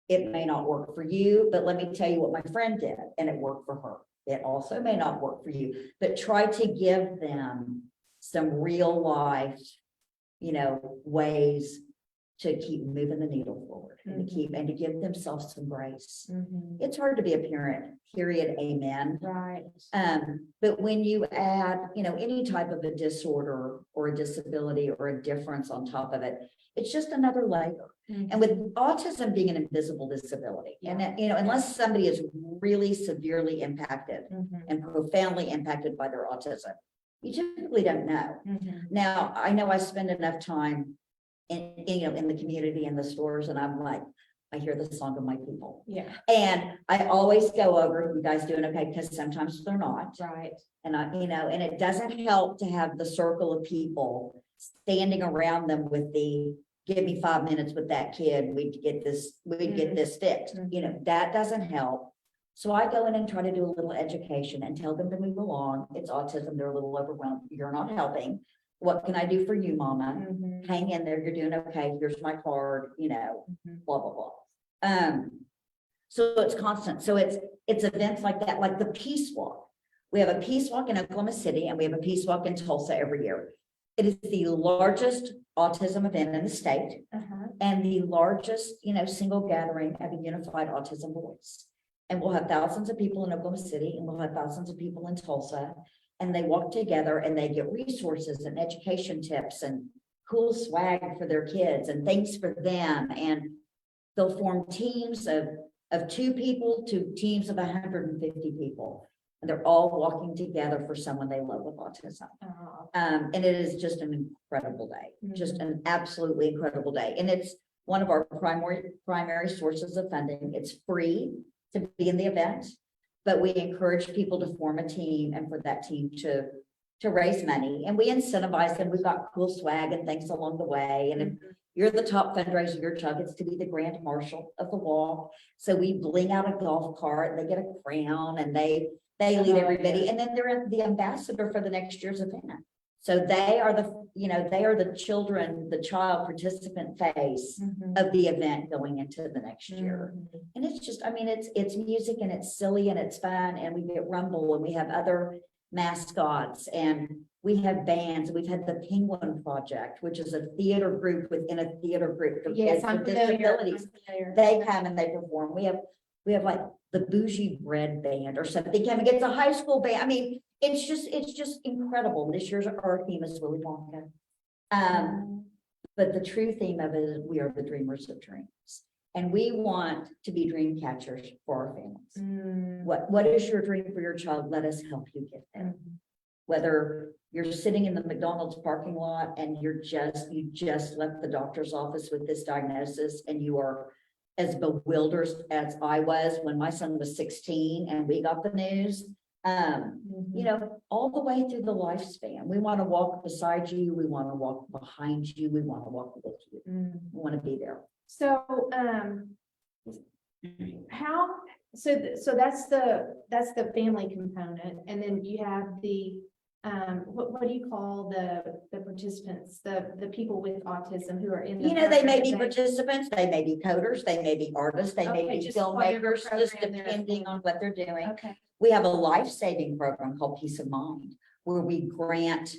It may not work for you, but let me tell you what my friend did, and it worked for her. It also may not work for you, but try to give them some real life, you know, ways to keep moving the needle forward, and to give themselves some grace. It's hard to be a parent, period, amen. Right. But when you add, you know, any type of a disorder or a disability or a difference on top of it, it's just another layer. And with autism being an invisible disability, and that, you know, unless somebody is really severely impacted and profoundly impacted by their autism, you typically don't know. Now, I know I spend enough time in the community, in the stores, and I'm like, I hear the song of my people. Yeah. And I always go over, you guys doing okay? Because sometimes they're not. Right. And and it doesn't help to have the circle of people standing around them with the, give me 5 minutes with that kid, we'd get this fixed. You know, that doesn't help. So I go in and try to do a little education and tell them to move along. It's autism, they're a little overwhelmed. You're not helping. What can I do for you, mama? Hang in there, you're doing okay. Here's my card, you know, blah, blah, blah. So it's constant. So it's events like that, like the Peace Walk. We have a Peace Walk in Oklahoma City, and we have a Peace Walk in Tulsa every year. It is the largest autism event in the state, and the largest, you know, single gathering of a unified autism voice. And we'll have thousands of people in Oklahoma City, and we'll have thousands of people in Tulsa. And they walk together and they get resources and education tips and cool swag for their kids and things for them. And they'll form teams of 2 people to teams of 150 people. And they're all walking together for someone they love with autism. And it is just an incredible day, just an absolutely incredible day. And it's one of our primary sources of funding. It's free to be in the event, but we encourage people to form a team and for that team to raise money, and we incentivize them. We've got cool swag and things along the way. And if you're the top fundraiser, your child gets to be the grand marshal of the walk. So we bling out a golf cart, they get a crown, and they lead everybody. And then they're the ambassador for the next year's event. So they are they are the children, the child participant phase of the event going into the next year. And it's just, I mean, it's music and it's silly and it's fun, and we get Rumble and we have other mascots and we have bands. We've had the Penguin Project, which is a theater group within a theater group for Yes, kids I'm with familiar. disabilities. They come and they perform. We have like the Bougie Bread Band or something. Come and gets a high school band. I mean, it's just incredible. This year's our theme is Willy Wonka. But the true theme of it is we are the dreamers of dreams. And we want to be dream catchers for our families. What is your dream for your child? Let us help you get there. Whether you're sitting in the McDonald's parking lot and you just left the doctor's office with this diagnosis and you are as bewildered as I was when my son was 16 and we got the news. All the way through the lifespan, we want to walk beside you. We want to walk behind you. We want to walk with you. We want to be there. So, so that's the family component, and then you have the, what do you call the participants, the people with autism who are in the They may be program? participants, they may be coders, they may be artists, they may Okay, be just whatever filmmakers, just program they're depending in. on what they're doing. Okay. We have a life-saving program called Peace of Mind, where we grant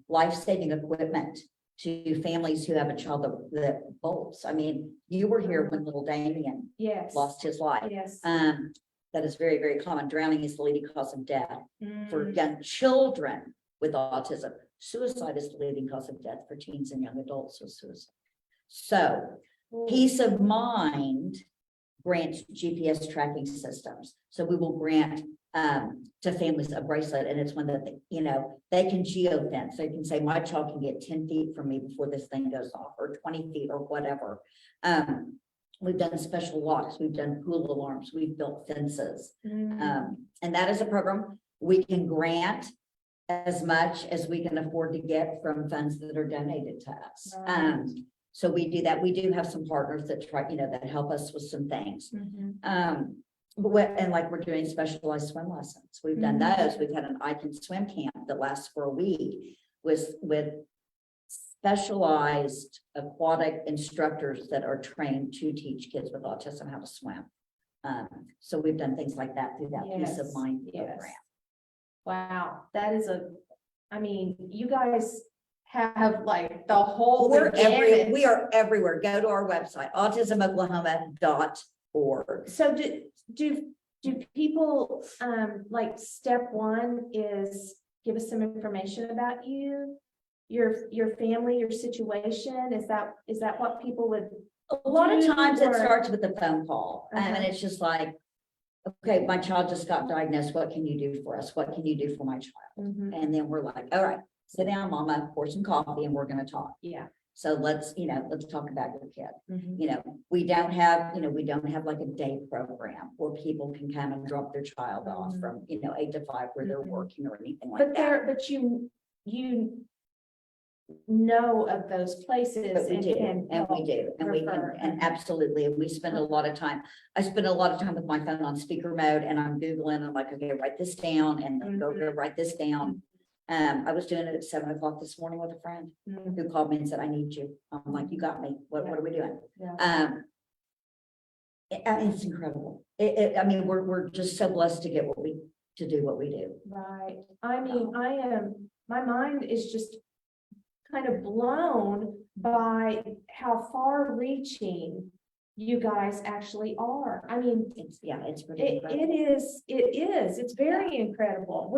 life-saving equipment to families who have a child that bolts. I mean, you were here when little Damien Yes. lost his life. Yes. That is very, very common. Drowning is the leading cause of death for young children with autism. Suicide is the leading cause of death for teens and young adults with suicide. So Peace of Mind grants GPS tracking systems. So we will grant to families a bracelet, and it's one that they can geofence. They can say, my child can get 10 feet from me before this thing goes off, or 20 feet or whatever. We've done special locks, we've done pool alarms, we've built fences. And that is a program we can grant as much as we can afford to get from funds that are donated to us. Right. So we do that. We do have some partners that try, that help us with some things. And like we're doing specialized swim lessons. We've done those. We've had an I Can Swim camp that lasts for a week with specialized aquatic instructors that are trained to teach kids with autism how to swim. So we've done things like that through that Peace of Mind program. Wow, that is you guys have like the whole. We are everywhere. Go to our website, autismoklahoma.org. So do people, like step one is give us some information about you, your family, your situation? Is that what people would? A lot of times it starts with a phone call, and it's just like, okay, my child just got diagnosed. What can you do for us? What can you do for my child? And then we're like, all right, sit down, mama, pour some coffee, and we're going to talk. Yeah. So let's talk about your kid. We don't have like a day program where people can come and drop their child off from, 8 to 5 where they're working or anything like that. But you know of those places. But we do, and absolutely. And we spend a lot of time. I spend a lot of time with my phone on speaker mode, and I'm Googling. I'm like, okay, write this down, and then go write this down. I was doing it at 7 o'clock this morning with a friend who called me and said, I need you. I'm like, you got me. What are we doing? Yeah. It's incredible. We're just so blessed to do what we do. Right. My mind is just kind of blown by how far reaching you guys actually are. It's pretty incredible. It's very incredible.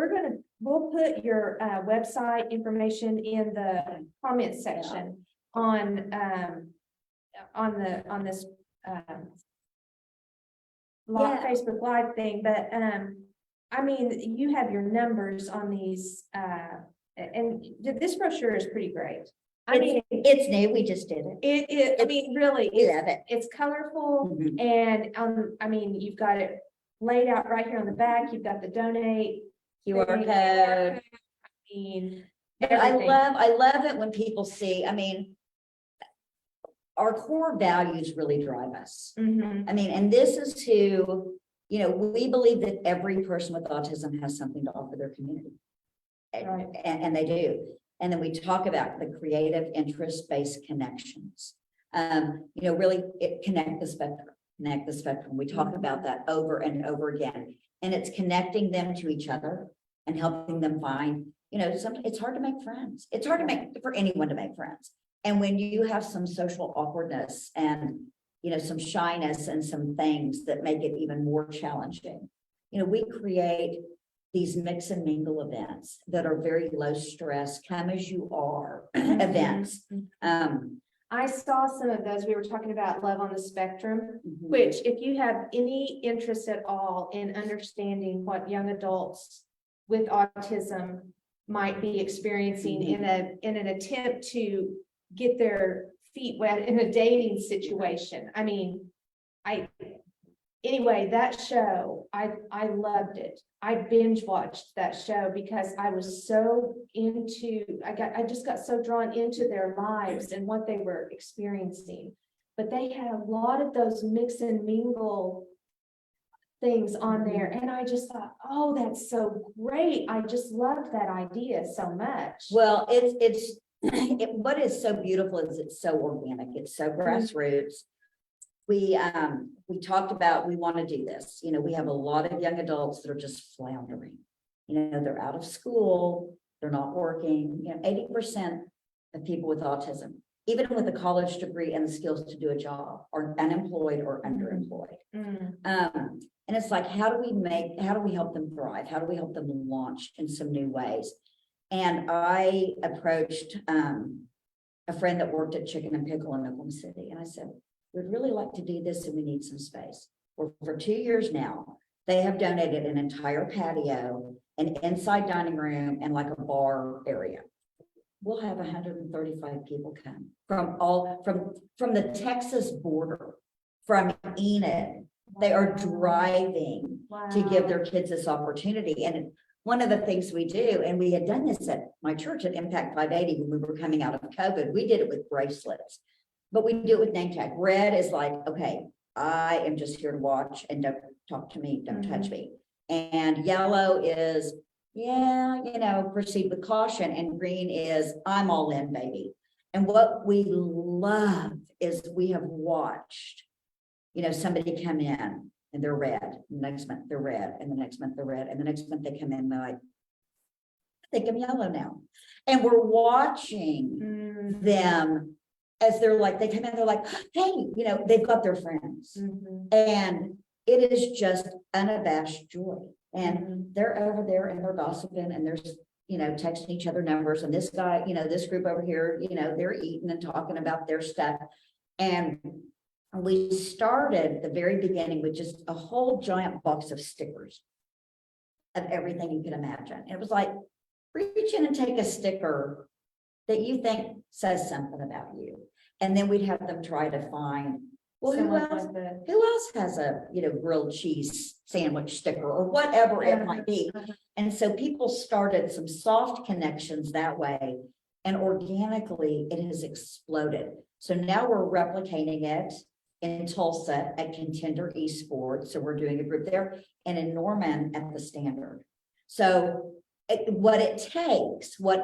We'll put your website information in the comment section on this Facebook Live thing, but you have your numbers on these and this brochure is pretty great. It's new. We just did it. Really, we love it. It's colorful, and you've got it laid out right here on the back. You've got the donate QR code. I love it when people see. Our core values really drive us. And this is who, we believe that every person with autism has something to offer their community. Right. And they do. And then we talk about the creative interest-based connections. Really connect the spectrum. We talk about that over and over again. And it's connecting them to each other and helping them find, it's hard to make friends. It's hard to make for anyone to make friends. And when you have some social awkwardness and, some shyness and some things that make it even more challenging, we create these mix and mingle events that are very low stress, come as you are events. I saw some of those. We were talking about Love on the Spectrum, Mhm. which if you have any interest at all in understanding what young adults with autism might be experiencing in an attempt to get their feet wet in a dating situation. I mean, anyway, that show, I loved it. I binge watched that show because I was so I just got so drawn into their lives and what they were experiencing. But they had a lot of those mix and mingle things on there. And I just thought, oh, that's so great. I just loved that idea so much. Well, what is so beautiful is it's so organic. It's so grassroots. We talked about, we want to do this. We have a lot of young adults that are just floundering. They're out of school, they're not working. 80% of people with autism, even with a college degree and the skills to do a job, are unemployed or underemployed. And it's like, how do we help them thrive? How do we help them launch in some new ways? And I approached a friend that worked at Chicken and Pickle in Oklahoma City, and I said, we'd really like to do this and we need some space. Well, for 2 years now, they have donated an entire patio, an inside dining room, and like a bar area. We'll have 135 people come from the Texas border, from Enid. They are driving to give their kids this opportunity. And one of the things we do, and we had done this at my church at Impact 580 when we were coming out of COVID, we did it with bracelets. But we do it with name tag. Red is like, okay, I am just here to watch and don't talk to me, don't touch me. And yellow is, proceed with caution. And green is, I'm all in, baby. And what we love is we have watched, somebody come in and they're red. And the next month they're red. And the next month they're red. And the next month they come in and they're like, I think I'm yellow now. And we're watching them as they're like, they come in, they're like, hey, they've got their friends. And it is just unabashed joy. And they're over there and they're gossiping and they're, texting each other numbers. And this guy, this group over here, they're eating and talking about their stuff. And we started at the very beginning with just a whole giant box of stickers of everything you can imagine. And it was like, reach in and take a sticker that you think says something about you. And then we'd have them try to find, well, who else has a, grilled cheese sandwich sticker or whatever it might be. And so people started some soft connections that way. And organically it has exploded. So now we're replicating it in Tulsa at Contender Esports. So we're doing a group there, and in Norman at the Standard. So what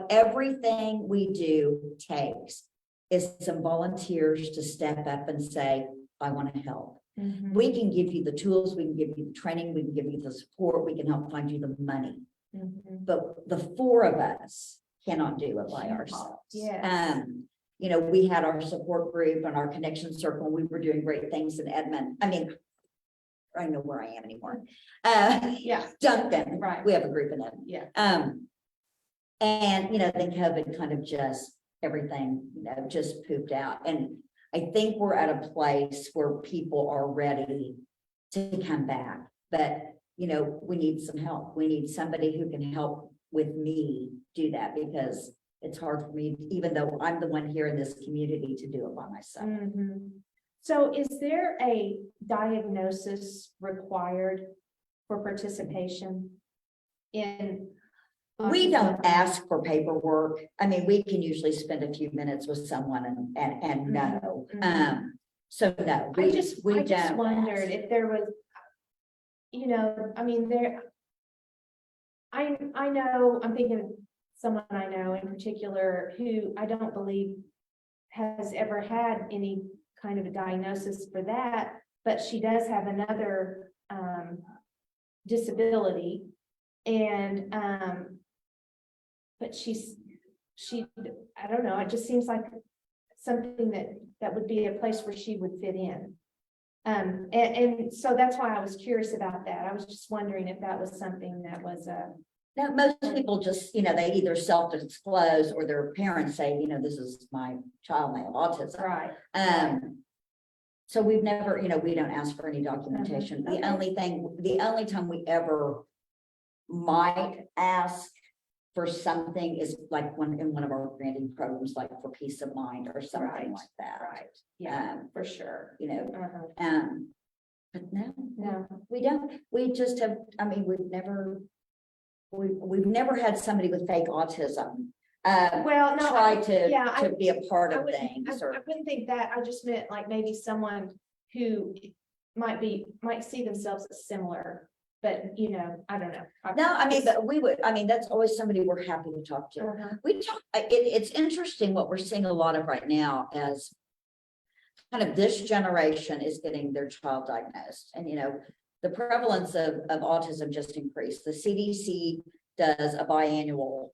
everything we do takes is some volunteers to step up and say, I want to help. We can give you the tools, we can give you the training, we can give you the support, we can help find you the money. But the four of us cannot do it by ourselves. Yes. We had our support group and our connection circle. We were doing great things in Edmond. I mean, I don't know where I am anymore. Duncan, right. We have a group in Edmond. Yeah. And then COVID kind of just everything, just pooped out. And I think we're at a place where people are ready to come back. But we need some help. We need somebody who can help with me do that, because it's hard for me, even though I'm the one here in this community, to do it by myself. So is there a diagnosis required for participation in? We don't ask for paperwork. I mean, we can usually spend a few minutes with someone and know. So no, I just wondered if there was, I mean, I know, I'm thinking someone I know in particular who I don't believe has ever had any kind of a diagnosis for that, but she does have another disability. And but I don't know, it just seems like something that would be a place where she would fit in. And so that's why I was curious about that. I was just wondering if that was something that was Now, most people just, they either self-disclose or their parents say, this is my child may have autism. right. So we've never, we don't ask for any documentation. Okay. The only time we ever might ask for something is like in one of our branding programs, like for peace of mind or something Right. like that. Right. Yeah, for sure. But no, No. we don't. We just have, we've never had somebody with fake autism. Well, no, Try to yeah, be a part I of wouldn't, things I or. wouldn't think that. I just meant like maybe someone who might see themselves as similar, but I don't know. No, but we would, that's always somebody we're happy to talk to. We talk, it's interesting what we're seeing a lot of right now as kind of this generation is getting their child diagnosed. And, the prevalence of autism just increased. The CDC does a biannual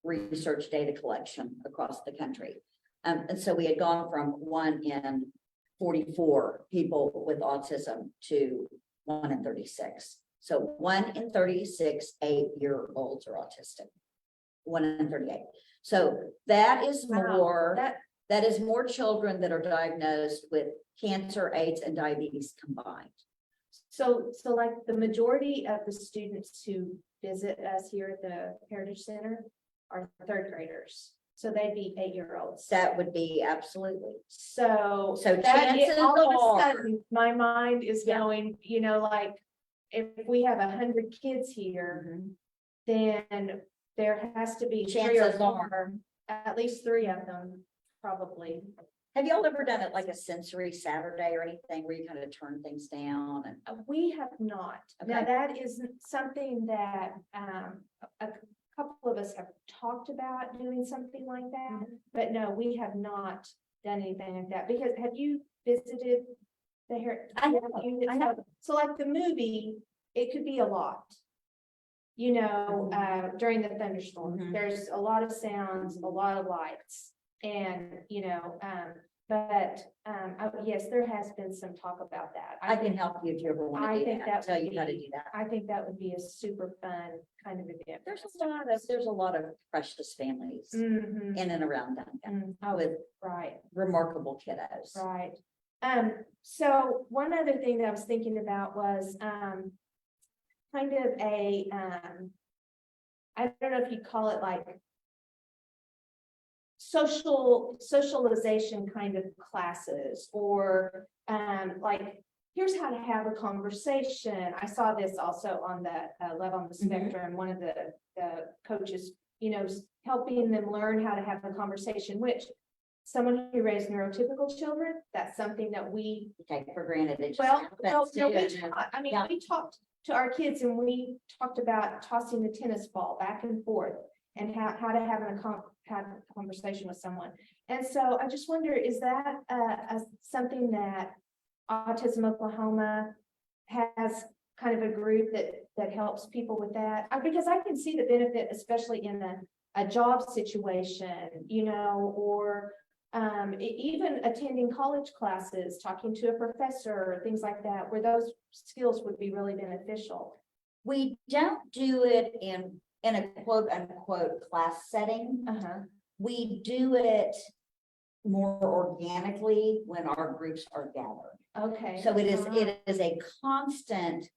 research data collection across the country. And so we had gone from 1 in 44 people with autism to 1 in 36. So 1 in 36 8-year-olds are autistic. 1 in 38. So that is more, that is more children that are diagnosed with cancer, AIDS, and diabetes combined. So like the majority of the students who visit us here at the Heritage Center are 3rd graders. So they'd be 8-year-olds. That would be absolutely. So that chances all of a are, sudden, my mind is going, like if we have 100 kids here, then there has to be 3 or 4, at least 3 of them, probably. Have y'all ever done it like a sensory Saturday or anything where you kind of turn things down? And we have not. Okay. Now that is something that a couple of us have talked about doing something like that, but no, we have not done anything like that. Because have you visited the Heritage? I know. So like the movie, it could be a lot. During the thunderstorm, there's a lot of sounds, a lot of lights, and yes, there has been some talk about that. I can help you if you ever want to do that. Tell you how to do that. I think that would be a super fun kind of event. There's a lot of precious families in and around Duncan with remarkable kiddos. Right. So one other thing that I was thinking about was kind of a I don't know if you'd call it like socialization kind of classes, or like here's how to have a conversation. I saw this also on the Love on the Spectrum. One of the coaches, helping them learn how to have a conversation, which someone who raised neurotypical children, that's something that we take for granted. we talked to our kids, and we talked about tossing the tennis ball back and forth and how to have a conversation with someone. And so I just wonder, is that something that Autism Oklahoma has kind of a group that helps people with that? Because I can see the benefit, especially in a job situation, or even attending college classes, talking to a professor, things like that, where those skills would be really beneficial. We don't do it in a quote unquote class setting. We do it more organically when our groups are gathered. Okay. So it is a constant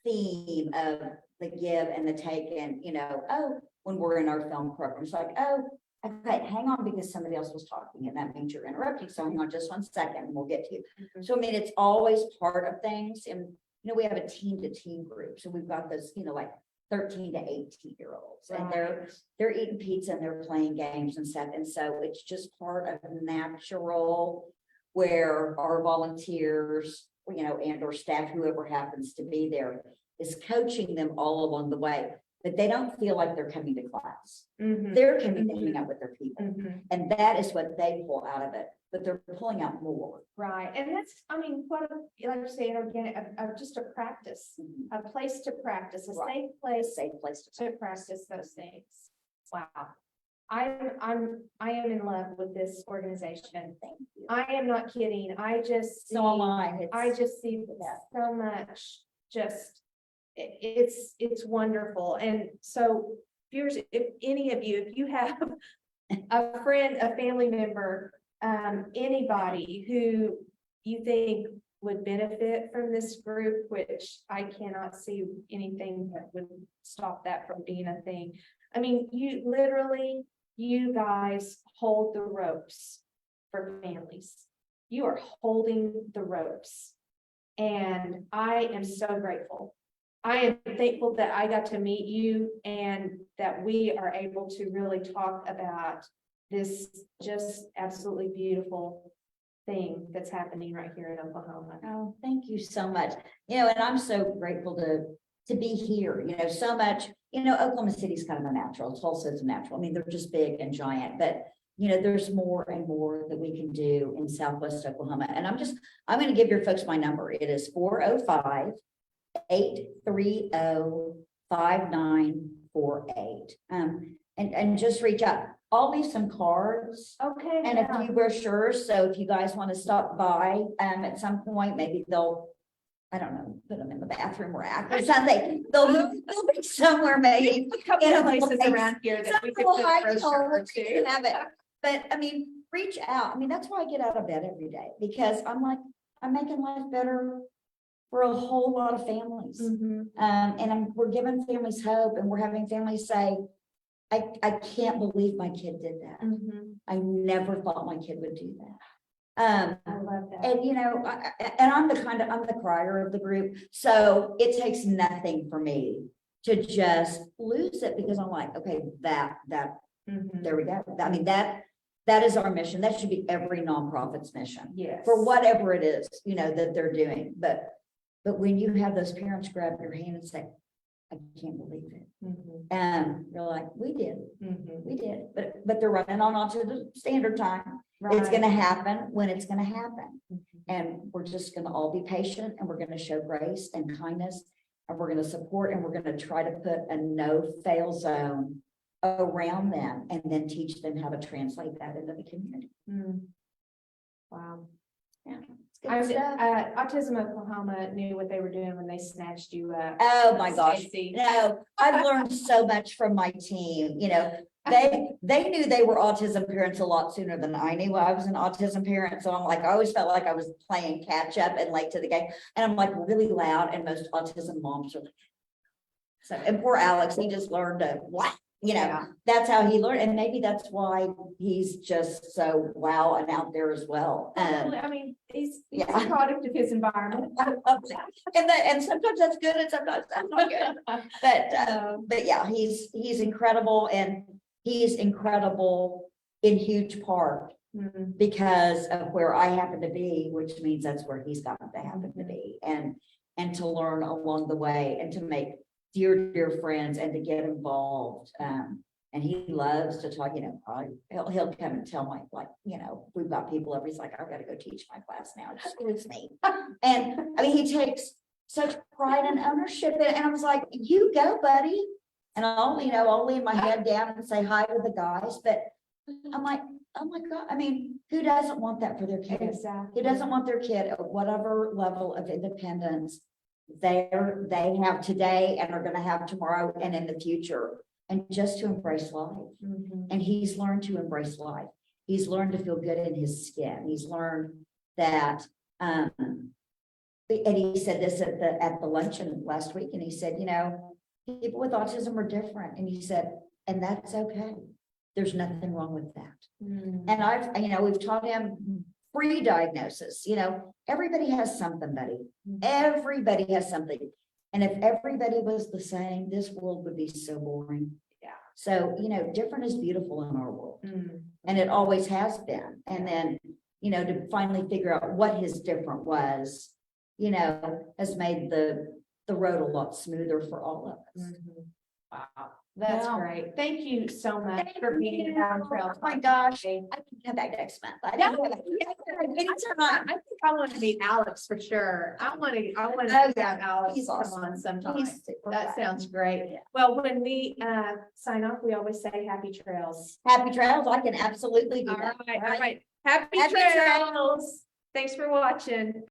theme of the give and the take, and when we're in our film programs, like, okay, hang on, because somebody else was talking and that means you're interrupting. So hang on just 1 second and we'll get to you. So it's always part of things. And we have a team to team group. So we've got those, like 13 to 18-year-olds, and they're eating pizza and they're playing games and stuff. And so it's just part of natural, where our volunteers, and or staff, whoever happens to be there, is coaching them all along the way. but they don't feel like they're coming to class. Mhm. They're coming to Mhm. hang out with their people. Mhm. And that is what they pull out of it, but they're pulling out more. Right, and that's, I mean, what, like I say, again, just a practice, a place to practice, a Right. safe place Safe place to practice those things. Wow. I am in love with this organization. Thank you. I am not kidding. I just see, So am I. I just see so much, just, it's wonderful. And so viewers, if any of you, if you have a friend, a family member, anybody who you think would benefit from this group, which I cannot see anything that would stop that from being a thing. I mean, you literally, you guys hold the ropes for families. You are holding the ropes. And I am so grateful. I am thankful that I got to meet you and that we are able to really talk about this just absolutely beautiful thing that's happening right here in Oklahoma. Oh, thank you so much. And I'm so grateful to be here, so much, Oklahoma City's kind of a natural, Tulsa's a natural. I mean, they're just big and giant, but there's more and more that we can do in Southwest Oklahoma. And I'm going to give your folks my number. It is 405-830-5948. And just reach out. I'll leave some cards Okay. and a few brochures. So if you guys want to stop by at some point, maybe they'll, I don't know, put them in the bathroom rack or something. They'll be somewhere maybe. A couple in a of places place. around here that we could Some put little brochures hidey to. hole have it. But I mean, reach out. I mean, that's why I get out of bed every day, because I'm making life better for a whole lot of families. Mhm. We're giving families hope, and we're having families say, I can't believe my kid did that. Mhm. I never thought my kid would do that. I love that. And I'm the crier of the group. So it takes nothing for me to just lose it, because I'm like, okay, Mhm. there we go. I mean, that is our mission. That should be every nonprofit's mission Yes. for whatever it is, that they're doing. But when you have those parents grab your hand and say, I can't believe it. Mhm. And you're like, we did, Mhm. but they're running on onto the standard time. It's going to happen when it's going to happen. Mhm. And we're just going to all be patient, and we're going to show grace and kindness, and we're going to support, and we're going to try to put a no fail zone around them, and then teach them how to translate that into the community. Mm. Wow. Yeah, it's good stuff. Autism Oklahoma knew what they were doing when they snatched you up. Oh my gosh. Stacey. No, I've learned so much from my team. They knew they were autism parents a lot sooner than I knew I was an autism parent. So I'm like, I always felt like I was playing catch up and late to the game. And I'm like really loud, and most autism moms are like, so, and poor Alex, he just learned to what? Yeah. That's how he learned. And maybe that's why he's just so wow and out there as well. I mean, he's Yeah. a product of his environment. And sometimes that's good, and sometimes that's not good. But yeah, he's incredible, and he's incredible in huge part Mhm. because of where I happen to be, which means that's where he's got to happen to be, and to learn along the way, and to make dear friends, and to get involved. And he loves to talk, he'll come and tell we've got people over. He's like, I've got to go teach my class now. Excuse me. And I mean, he takes such pride and ownership in it. And I was like, you go, buddy. And I'll lean my head down and say hi to the guys. But I'm like, oh my God. I mean, who doesn't want that for their kid? Exactly. Who doesn't want their kid at whatever level of independence they have today, and are going to have tomorrow and in the future, and just to embrace life. Mhm. And he's learned to embrace life. He's learned to feel good in his skin. He's learned that, and he said this at the luncheon last week, and he said, people with autism are different. And he said, and that's okay. There's nothing wrong with that. Mhm. And we've taught him pre-diagnosis, everybody has something, buddy. Everybody has something. And if everybody was the same, this world would be so boring. Yeah. So, different is beautiful in our world. Mhm. And it always has been. And then, to finally figure out what his different was, has made the road a lot smoother for all of us. Mhm. Wow, that's Wow. great. Thank you so much Thank for being you. down trail. Oh my gosh. I can come back next month. I Yeah, know. I think I want to meet Alex for sure. I want to Oh, have yeah. Alex He's come awesome. on sometime. He's super That fun. sounds great. Yeah. Well, when we sign off, we always say happy trails. Happy trails. I can absolutely do All that. right, all right. Happy Happy trails. Thanks for watching.